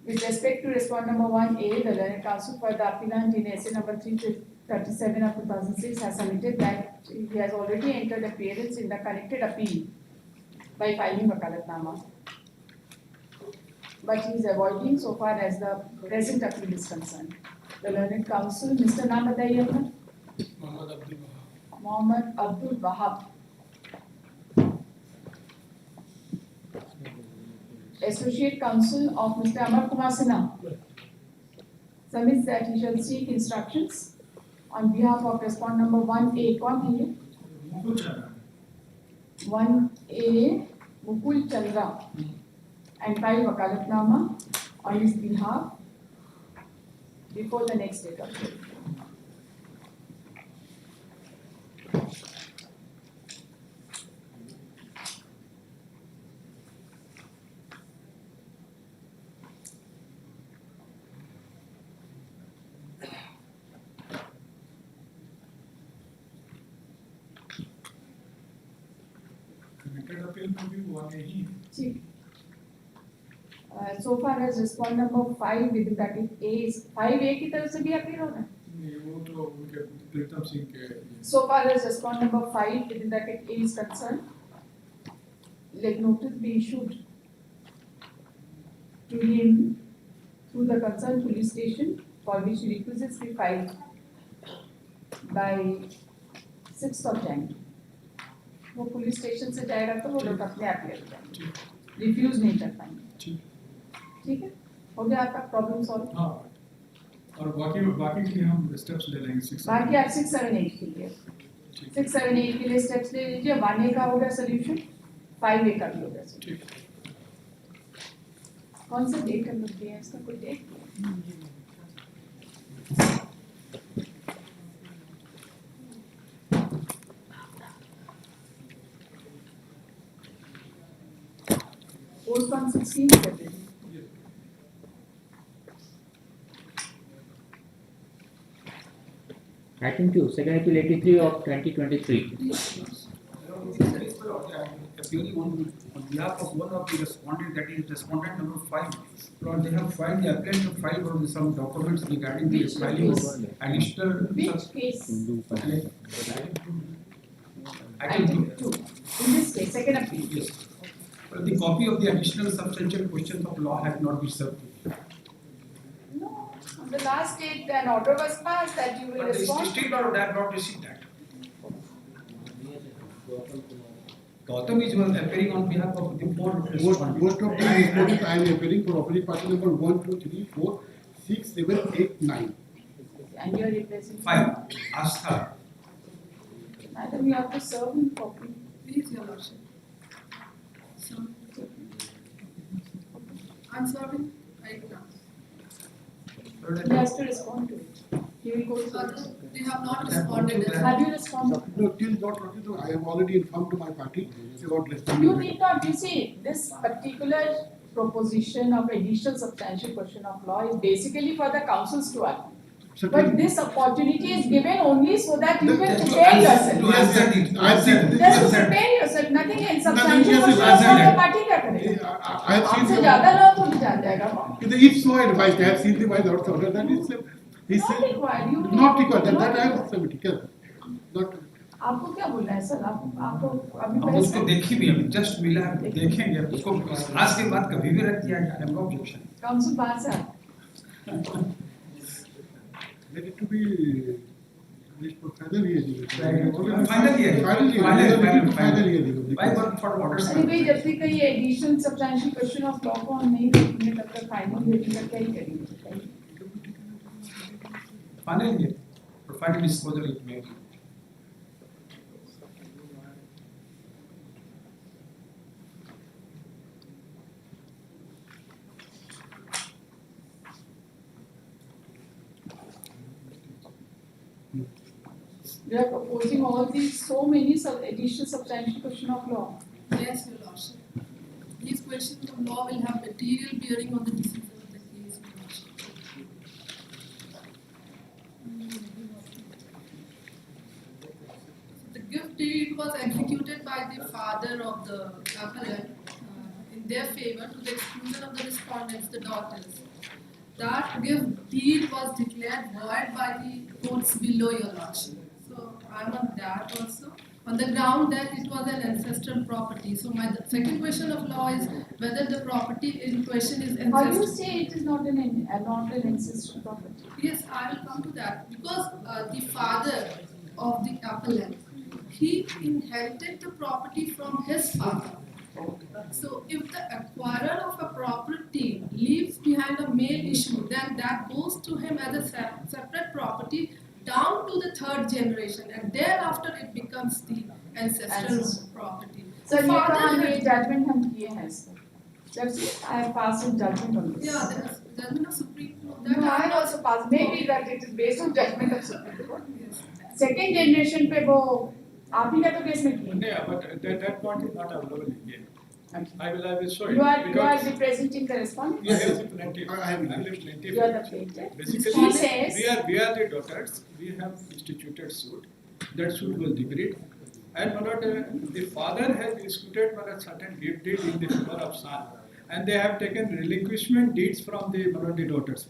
With respect to respondent number 1A, the learned counsel for the appellant in essay number 337 of 2006 has submitted that he has already entered appearance in the connected appeal by filing wakalatnama, but he is avoiding so far as the present appeal is concerned. The learned counsel, Mr. Naam बताइए अपना. Mohammed Abdul Wahab. Associate Counsel of Mr. Amar Kumar Sinha. submits that he shall seek instructions on behalf of respondent number 1A. कौन है ये? मुकुल चला 1A Mukul Chandra and file wakalatnama on his behalf before the next date of hearing. Connected appeal में भी हुआ नहीं है ठीक. So far as respondent number 5 within that is A is 5A की तरफ से भी अपील हो रहा है. नहीं वो तो उनके प्रीतम सिंह के So far as respondent number 5 within that A is concerned, let notice be issued to him through the concerned police station for which requisites be filed by 6th of January. वो police station से जाएगा तो वो लोग अपने आप ले जाएंगे, रिफ्यूज नहीं कर पाएंगे. ठीक है, हो गया आपका प्रॉब्लम सॉल्व. हाँ और बाकी के लिए हम स्टेप्स ले लेंगे बाकी आप 6, 7, 8 के लिए 6, 7, 8 के लिए स्टेप्स ले लीजिए. 1A का हो गया सोल्यूशन, 5A का भी हो गया सोल्यूशन. कौन सा डेट हम लोग दिए हैं इसका, कोई डेट? पोस्ट ऑन 16 कर देंगे. Item 2, Second Appeal 83 of 2023. Appealing on behalf of one of the respondent, that is respondent number 5. Lord, they have filed the appellant to file on some documents regarding the filing of additional. Which case? Item 2. In this case, second appeal. Yes. But the copy of the additional substantial questions of law has not been served. No, on the last date an order was passed that you will But the respond. state or they have not received that. Gautam is appearing on behalf of the four respondents. Most of the respondents I am appearing for opposite party number 1, 2, 3, 4, 6, 7, 8, 9. And you are replacing. 5. Astha. Madam, you have to serve him copy. Please, Your Lordship. So, I'm serving right now. He has to respond to it. He will go to Others, it. they have not responded. Have you responded? No, till not responded, I have already informed to my party about You responding. need not, you see, this particular proposition of additional substantial question of law is basically for the councils to argue. But this opportunity is given only so that you can prepare yourself. To answer it. Just to prepare yourself, nothing in substantial question of law का party क्या करेगा? I have seen आपसे the- ज़्यादा law तो नहीं जान जाएगा वो. If so advised, I have seen the wise order that is Not required, you. not required, that I am submitting. Not आपको क्या बोलना है सर? आपको अभी हम उसको देखी भी अभी जस्ट मिला है, देखेंगे उसको आज के बाद कभी भी रख दिया जाए, नो ऑब्जेक्शन. काउंसिल बाहर से आता है. let it to be final year. Final year. Final year. Why work for orders? अरे भाई जब तक ये additional substantial question of law को हम नहीं देखेंगे तब तक फाइनल हियरिंग का क्या ही करेंगे? Final year. For final disposal it may be. We are proposing all these so many additional substantial question of law. Yes, Your Lordship. These questions of law will have material bearing on the decision of the case, Your Lordship. The gift deed was executed by the father of the appellant in their favor to the exclusion of the respondents, the daughters. That gift deed was declared void by the courts below, Your Lordship. So I'm on that also. On the ground that it was an ancestral property. So my second question of law is whether the property in question is How do you ancestral. say it is not an ancestral property? Yes, I will come to that. Because the father of the appellant, he inherited the property from his father. So if the acquirer of a property leaves behind a male issue, then that goes to him separate property down to the third generation, and thereafter it becomes the ancestral property. Sir ये Father कहाँ has- ये judgement हम किए हैं इसमें जब I have passed a judgment on this. Yeah, there is judgment of Supreme Court. No, I have also passed. Maybe that it is based on judgment of Supreme Court. Second generation पे वो आप ही का तो case में किए. Yeah, but that point is not available here. Okay. I will show You are because representing the respondent. I have plenty. I have plenty. You are the plaintiff. Basically, He says. we are the daughters. We have instituted suit. That suit was decreed. And my lord, the father has executed a certain gift deed in the favor of son, and they have taken relinquishment deeds from the my lord, the daughters.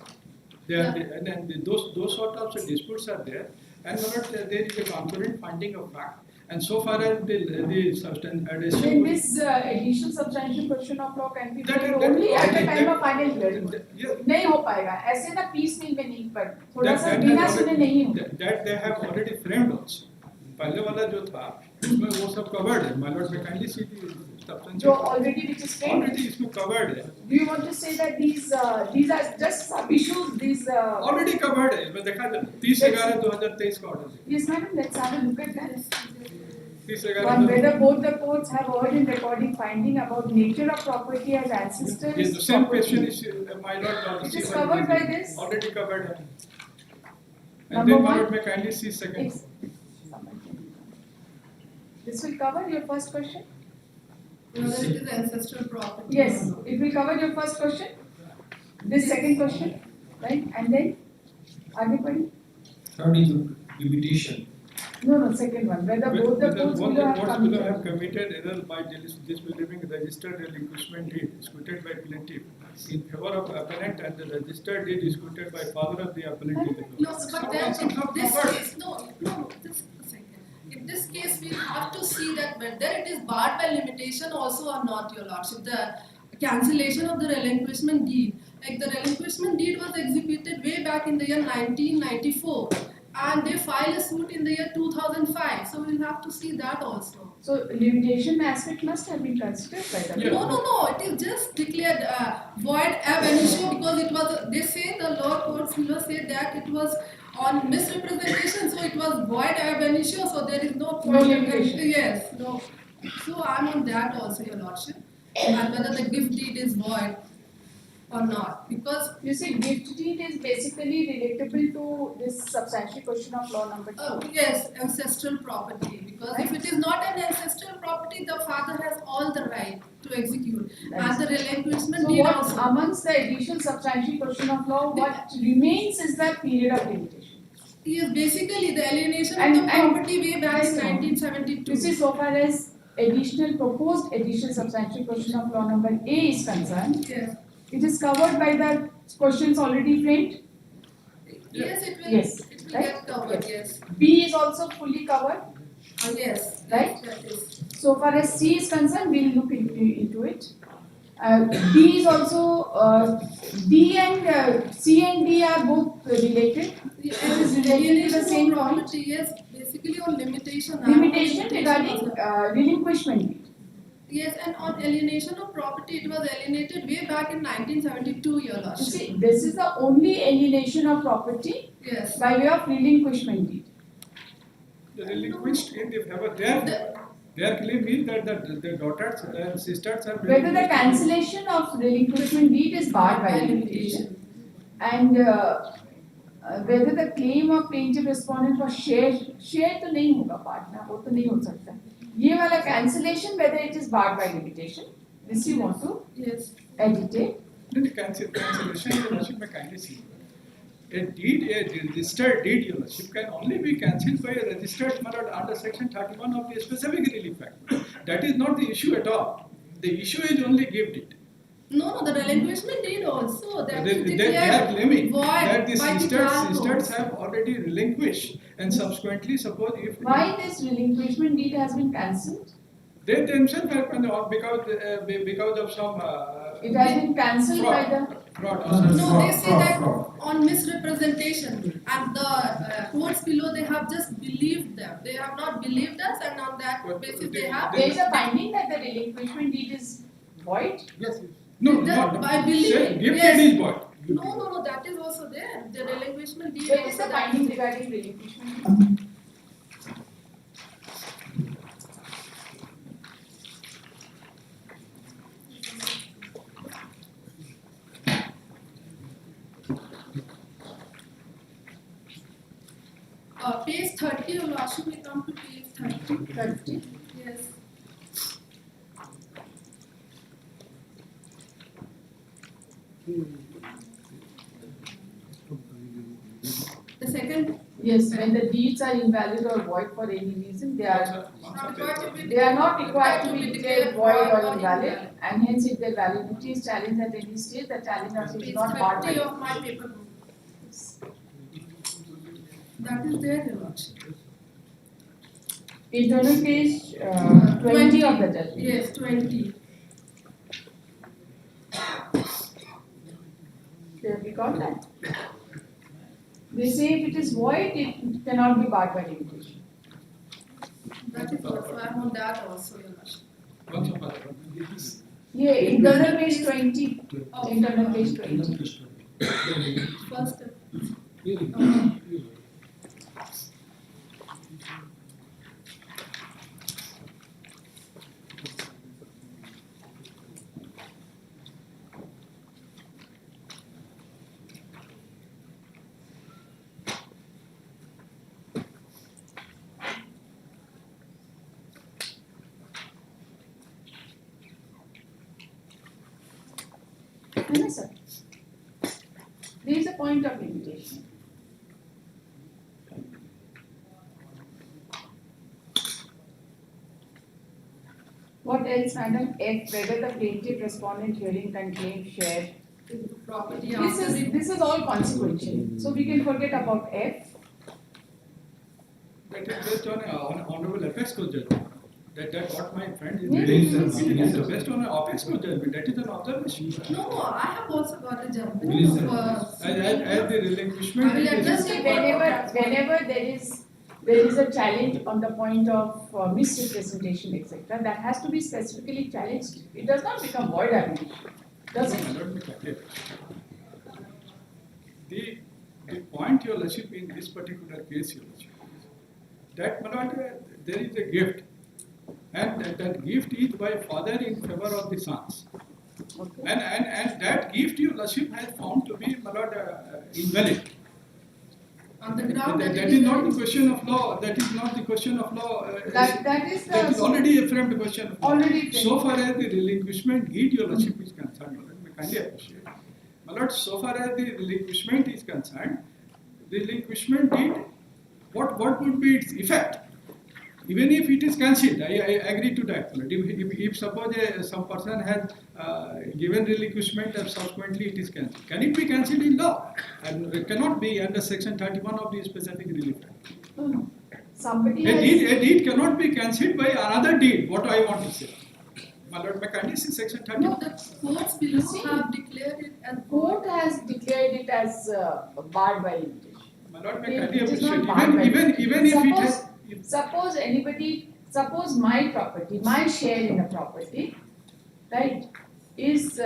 They are and then those sort of disputes are there, and my lord, there is a concurrent finding of fact. And so far as the substance addition. Then this additional substantial question of law can be That- put that- only at the that- time of final hearing. Yes. नहीं हो पाएगा ऐसे ना piece में नहीं पर थोड़ा That- सा that बिना has सुने already- नहीं होगा. that they have already framed also. पहले वाला जो था उसमें वो सब covered है. My lord, may kindly see the substance. जो already which is framed. Already इसमें covered है. Do you want to say that these are just some issues? These Already covered है. इसमें देखा जाए 30/11/2023 का order है. yes, madam. Let's have a look at that. 30/11 One, whether both the courts have heard in recording finding about nature of property as ancestors. Yes, the same property. question is my lord. It is covered by this. Already covered है. And Number then my one. lord, may kindly see second. Yes. This will cover your first question. Whether it is ancestral property. Yes, it will cover your first question. This second question, right? And then आगे बढ़िए. Third is limitation. No, second one. Whether both the courts Both will the have courts below have committed. committed error by disbelieving registered relinquishment deed executed by plaintiff in favor of appellant and the registered deed executed by father of the appellant. No, but then in this case, no, this second. In this case, we have to see that whether it is barred by limitation also or not, your lordship. The cancellation of the relinquishment deed. Like the relinquishment deed was executed way back in the year 1994, and they filed a suit in the year 2005. So we'll have to see that also. So limitation aspect must have been considered by the Yeah. No. It is just declared void ab initio because it was. They say the lower courts will say that it was on misrepresentation, so it was void ab initio. So there is no limitation. Yes, no. So I'm on that also, your lordship, and whether the gift deed is void or not, because You see, gift deed is basically relatable to this substantial question of law number 2. yes, ancestral property. Because if it is not an ancestral property, the father has all the right to execute, and the relinquishment So deed what also. amongst the additional substantial question of law, what remains is the period of limitation. Yes, basically the alienation And- of the and- property way back in Yes, ma'am. 1972. You see, so far as proposed additional substantial question of law number A is concerned, Yes. it is covered by the questions already framed. Yes, it will. Yes, It will right? get covered. Yes. B is also fully covered. Yes. Right? That is. So far as C is concerned, we'll look into it. D is also D and C and D are both related. The It is related to the alienation same of point. property. Yes, basically on limitation. Limitation regarding relinquishment deed. Yes, and on alienation of property, it was alienated way back in 1972, your You lordship. see, this is the only alienation of property Yes. by way of relinquishment deed. The relinquished in the favor, their claim is that the daughters and sisters are. Whether the cancellation of relinquishment deed is barred by limitation, and whether the claim of plaintiff respondent was shared तो नहीं होगा partner, वो तो नहीं हो सकता. ये वाला cancellation, whether it is barred by limitation, this you want to Yes. agitate. The cancellation, your lordship may kindly see. A deed, a registered deed, your lordship, can only be cancelled by a registered murder under section 31 of the specific relief act. That is not the issue at all. The issue is only gift deed. No, the relinquishment deed also. That is They are declared claiming void that the by the sisters court. have already relinquished, and subsequently, suppose if Why this relinquishment deed has been cancelled? they themselves have because of some It has been cancelled by the. fraud. No, they say that on misrepresentation, and the courts below they have just believed them. They have not believed us, and on that basis they have. There is a finding that the relinquishment deed is void. Yes. No, Just not by believing, Gift yes. deed is void. No, that is also there. The relinquishment deed Where is also the that finding is- regarding relinquishment? Page 30, your lordship may come to page 30. 30. Yes. The second, Yes, when the deeds are invalid or void for any reason, they are not required to be They are not required to to be declared void or invalid, and hence if their validity is challenged at any stage, the challenge also is Page not barred 30 by of my paper book. That is there, your lordship. Internal page 20 of the judgment. Yes, 20. Have you got that? They say if it is void, it cannot be barred by limitation. That is also, I am on that also, your lordship. Yeah, internal page 20. Oh. Internal page 20. First, Yes, sir. There is a point of limitation. What else, madam? F, whether the plaintiff respondent hearing can claim share. property This is all consequential. So we can forget about F. That is based on an honorable apex court judgment. That what my friend is Yes, reading. yes, It yes. is based on an apex court judgment. That is an observation. No, I have also got a judgment Yes, of As the relinquishment. I will it is- address See, whenever there is a challenge on the point of misrepresentation, etc., that has to be specifically challenged. It does not become void ab initio, does it? Let me clear. The point, your lordship, in this particular case, your lordship, is that my lord, there is a gift, and that gift is by father in favor of the sons. Okay. And that gift, your lordship, has found to be, my lord, invalid. on the ground That is not the question of law. That is not the question of law. That is That is the already a framed question of law. already framed. So far as the relinquishment deed, your lordship, is concerned, my lord, we kindly appreciate. My lord, so far as the relinquishment is concerned, relinquishment deed, what would be its effect? Even if it is cancelled, I agree to that. My lord. If suppose some person has given relinquishment and subsequently it is cancelled, can it be cancelled in law? And it cannot be under section 31 of the specific relief act. No. Somebody A has, deed cannot be cancelled by another deed, what I want to say. My lord, may kindly see section 31. No, the courts below See. have declared it as court has declared it as barred by limitation. My lord, may It kindly is not appreciate. barred by Even if it Suppose- has. Suppose my property, my share in a property, right, is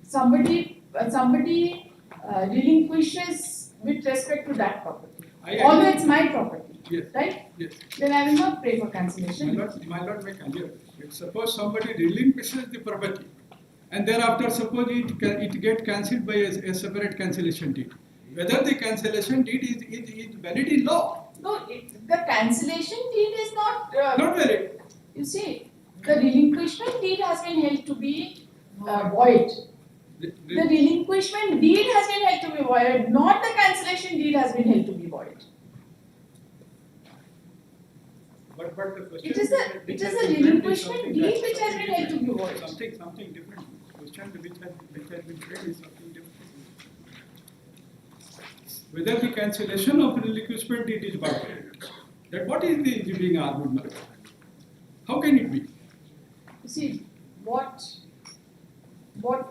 somebody relinquishes with respect to that property. I Although agree. it's my property, Yes. right? Yes. Then I will not pray for cancellation. My lord, may kindly appreciate. Suppose somebody relinquishes the property, and thereafter suppose it get cancelled by a separate cancellation deed. Whether the cancellation deed is valid in law. No, the cancellation deed is not. Not valid. You see, the relinquishment deed has been held to be void. The relinquishment deed has been held to be void, not the cancellation deed has been held to be void. But the question It is the relinquishment deed which has been held to be void. Something different. Question which has been said is something different. Whether the cancellation of relinquishment deed is valid, that what is the being argued, my lord? How can it be? You see, what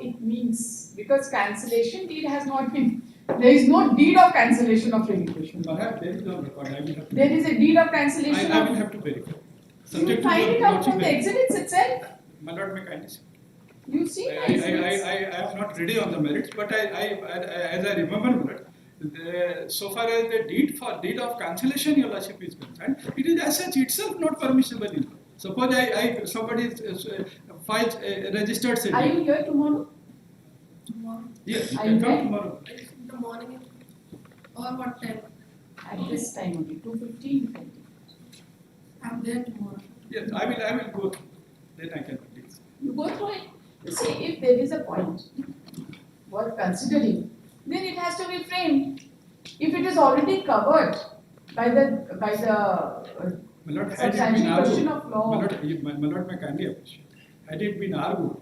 it means, because cancellation deed has not been, there is no deed of cancellation of relinquishment. Perhaps there is no record. I will have to. There is a deed of cancellation I will of, have to verify. you will find it out from the exhibits itself. My lord, may kindly say. You see, I am not ready on the merits, but as I remember, so far as the deed of cancellation, Your Lordship is concerned, it is as such itself not permissible in law. Suppose somebody files registered Are city. you here tomorrow? Tomorrow. Yes, you Are can you come there? tomorrow. In the morning or what time? At this time only, 2:15. I'm there tomorrow. Yes, I will go. Then I can take. You go through it. You see, if there is a point worth considering, then it has to be framed. If it is already covered by the My lord, had it been substantial question argued, of law. my lord, may kindly appreciate. Had it been argued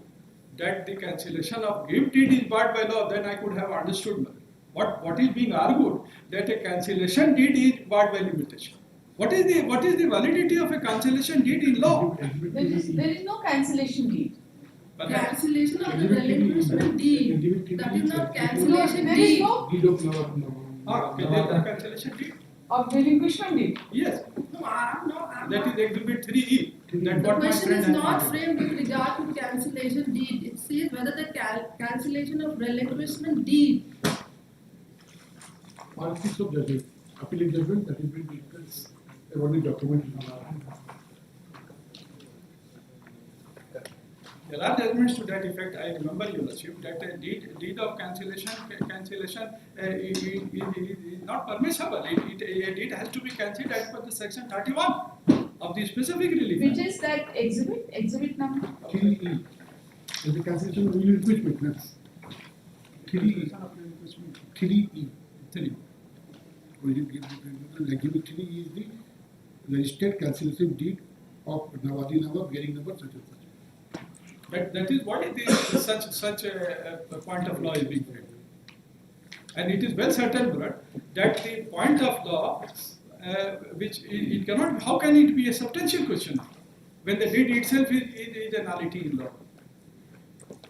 that the cancellation of gift deed is barred by law, then I could have understood. What is being argued that a cancellation deed is barred by limitation. What is the validity of a cancellation deed in law? There is no cancellation deed. Cancellation of the relinquishment deed. That is not cancellation There is deed. no Deed of Nawab. Okay, there is a cancellation deed. of relinquishment deed. Yes, No, I'm that not. is exhibit 3E. That The what my question friend is has not written. framed with regard to cancellation deed. It says whether the cancellation of relinquishment deed. All six of judgment, appealing judgment that is being discussed, what is documented on our hand. There are judgments to that effect. I remember, Your Lordship, that a deed of cancellation is not permissible. A deed has to be cancelled as per the section 31 of the specific relief. Which is that exhibit number? 3E, is the cancellation of relinquishment, yes. 3E, 3E. 3. Exhibit 3E is the registered cancellation deed of Nawadi Nawab bearing number such and such. That is what it is, such a point of law is being framed. And it is well certain, brother, that the point of law, which it cannot, how can it be a substantial question when the deed itself is a nullity in law?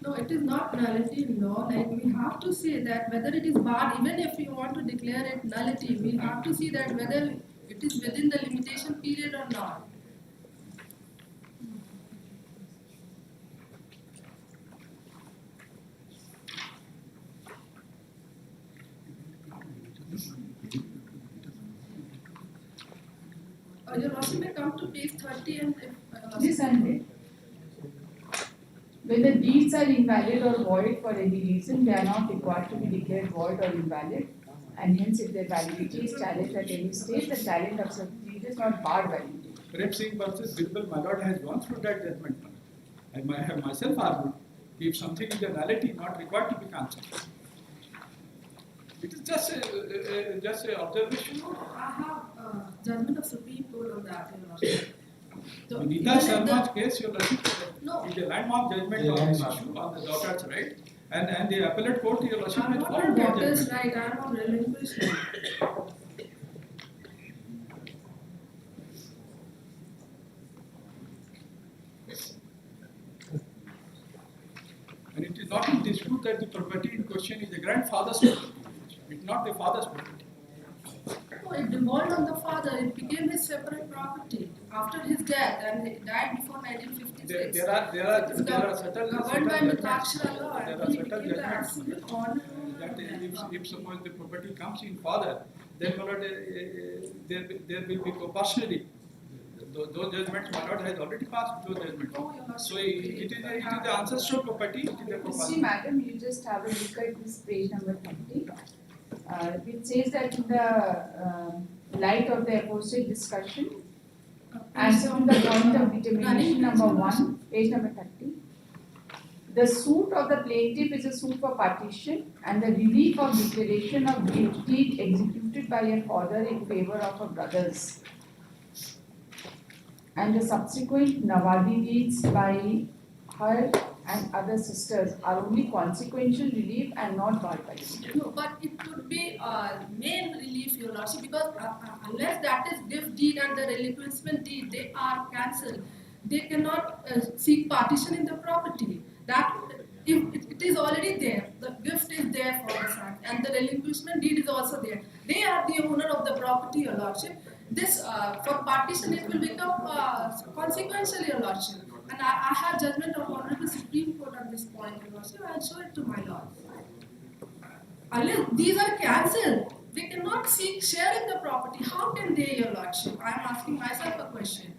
No, it is not nullity in law. Like we have to say that whether it is barred, even if we want to declare it nullity, we have to see that whether it is within the limitation period or not. Your Lordship may come to page 30 and if This and that. When the deeds are invalid or void for any reason, they are not required to be declared void or invalid, and hence if their validity is challenged at any stage, the challenge of such deed is not barred validity. Prem Singh versus Birbal, my lord has gone through that judgment. I might have myself argued, if something is a nullity, not required to be cancelled. It is just a observation. I have judgment of Supreme Court on that, Your Lordship. So, Vinita even if Sharma's the- case, Your Lordship, No. is a landmark judgment on this issue on the daughter's right, and the appellate court, Your Lordship, I'm has not followed on that daughter's judgment. right, I'm on relinquishment. And it is not in dispute that the property in question is the grandfather's property, it's not the father's property. No, it devolved on the father, it became his separate property after his death, and he died before 1956. There are certain Governed by judgments. Mitaksha law, There and are he certain became the judgments. absolute owner That of that property. if suppose the property comes in father, then my lord, there will be proportionality. Those judgments, my lord has already passed those judgments. Oh, you must So it is the ancestral property, it is a See, property. madam, you just have a look at this page number 30. It says that in the light of the aforesaid discussion, answer to the point of determination number 1, page number 30. The suit of the plaintiff is a suit for partition and the relief of declaration of gift deed executed by a father in favor of her brothers. And the subsequent Nawadi deeds by her and other sisters are only consequential relief and not barred by it. No, but it could be main relief, Your Lordship, because unless that is gift deed and the relinquishment deed, they are cancelled. They cannot seek partition in the property. That if it is already there, the gift is there for the son, and the relinquishment deed is also there. They are the owner of the property, Your Lordship. This for partition, it will become consequential, Your Lordship. And I have judgment of Honorable Supreme Court on this point, Your Lordship. I'll show it to my Lord. Unless these are cancelled, they cannot seek share in the property. How can they, Your Lordship? I am asking myself a question.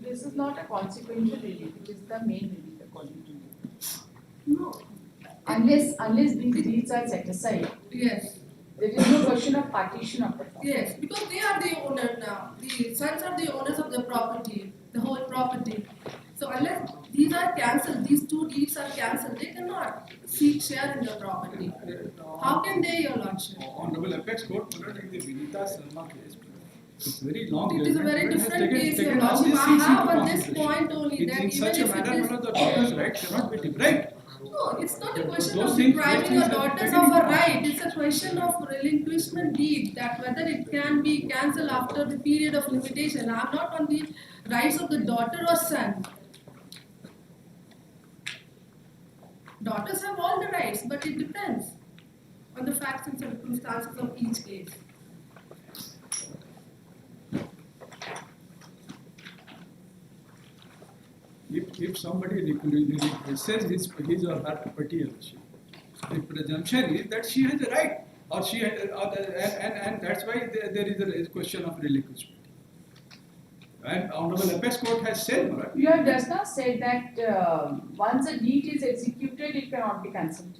This is not a consequential relief, it is the main relief according to you. No. Unless these deeds are set aside, Yes. there is no question of partition of the property. Yes, because they are the owner now. The sons are the owners of the property, the whole property. So unless these are cancelled, these two deeds are cancelled, they cannot seek share in the property. How can they, Your Lordship? Honorable Apex Court, in the Vinita Sharma case, it's very long. It is a very judgment, different has case, Your taken all Lordship. these I things have into on this consideration. point only that In even such a if it manner, is... the daughter's right cannot be deprived. No, it's not a question Those of things- depriving those a things are daughters taken of into a right. It's a question of relinquishment deed, that whether it can be cancelled after the period of limitation. I'm not on the rights of the daughter or son. Daughters have all the rights, but it depends on the facts and circumstances of each case. If somebody says his or her property ownership, the presumption is that she has a right, or she has, and that's why there is a question of relinquishment. And Honorable Apex Court has said, right? You have just now said that once a deed is executed, it cannot be cancelled.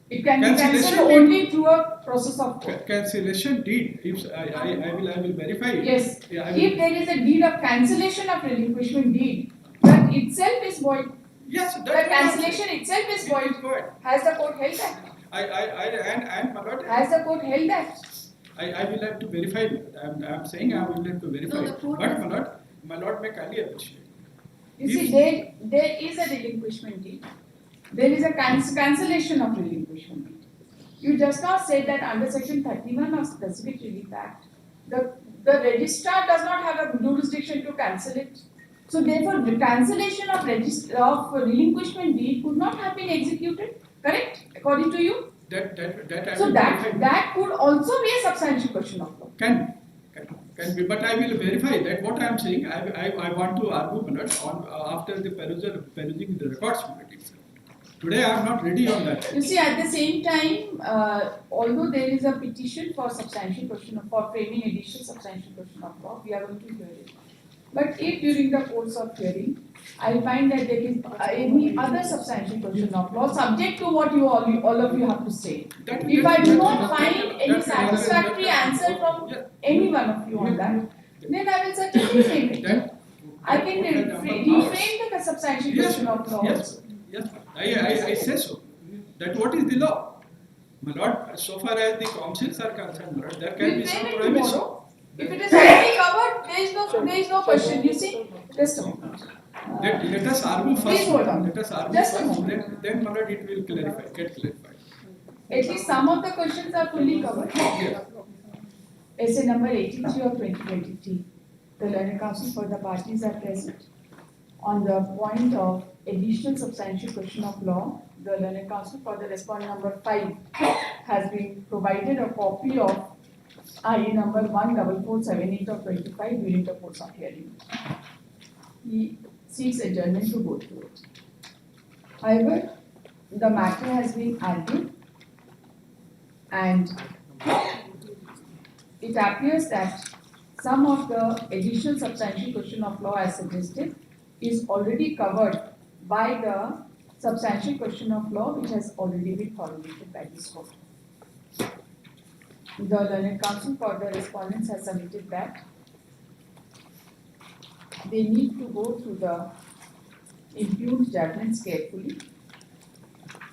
It can be Cancellation cancelled deed. only through a process of court. Cancellation deed. If I will verify it. Yes. Yeah, I If will. there is a deed of cancellation of relinquishment deed, that itself is void. Yes, The that cancellation itself is void. Has the court held that? And my lord, Has the court held that? I will have to verify it. I'm saying I will have to verify No, the it. court But has- my lord may kindly appreciate. You see, there is a relinquishment deed. There is a cancellation of relinquishment deed. You just now said that under section 31 of Specific Relief Act, the registrar does not have a jurisdiction to cancel it. So therefore, the cancellation of relinquishment deed could not have been executed, correct? According to you? That I So will verify. that could also be a substantial question of law. Can be, but I will verify that what I am saying. I want to argue, my lord, on after the perusing the records. Today I am not ready on that. You see, at the same time, although there is a petition for substantial question for framing additional substantial question of law, we are going to hear it. But if during the course of hearing, I find that there is any other substantial question of law subject to what you all of you have to say, if I do not find any satisfactory answer from any one of you on that, then I will certainly frame it. I can reframe the substantial question of law. Yes, I say so. That what is the law? My lord, so far as the councils are concerned, my lord, there can We'll be some frame it privacy. tomorrow. If it is already covered, there is no question. You see, just a moment. Let us argue first. Please hold on. Let us argue Just a first. moment. Then my lord, it will get clarified. At least some of the questions are fully covered. Essay number 83 of 2023. The learned counsel for the parties are present. On the point of additional substantial question of law, the learned counsel for the respondent number 5 has been provided a copy of IA number 14478 of 25 during the course of hearing. He seeks adjournment to go through it. However, the matter has been argued and it appears that some of the additional substantial question of law as suggested is already covered by the substantial question of law which has already been formulated by this court. The learned counsel for the respondents has submitted that they need to go through the impugned judgments carefully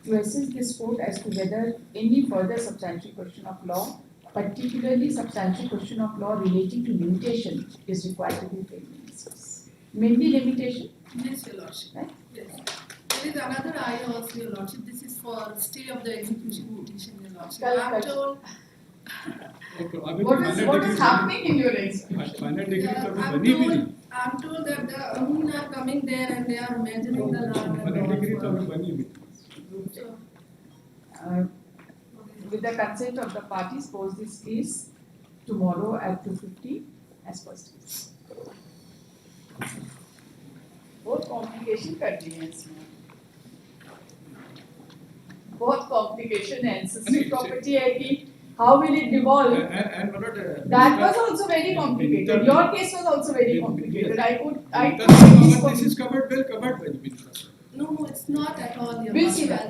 to assess this court as to whether any further substantial question of law, particularly substantial question of law relating to limitation, is required to be framed in this case. Mainly limitation? Yes, Your Lordship. Right? Yes. There is another IA also, Your Lordship. This is for stay of the execution petition, Your Lordship. I'm told. Okay, What is happening in your execution? Final degree Yeah, to bani I'm told that the women are coming there and they are measuring the land and Final degree all to for- bani So, With the consent of the parties, pose this case tomorrow at 2:50 as first case. बहुत complication कर दी है इसमें, बहुत complication है। Ancestry property है कि how will it devolve? And what about That was also very complicated. Your case was also very complicated. I could this is covered, well covered by the bill. No, it's not at all. We'll see that.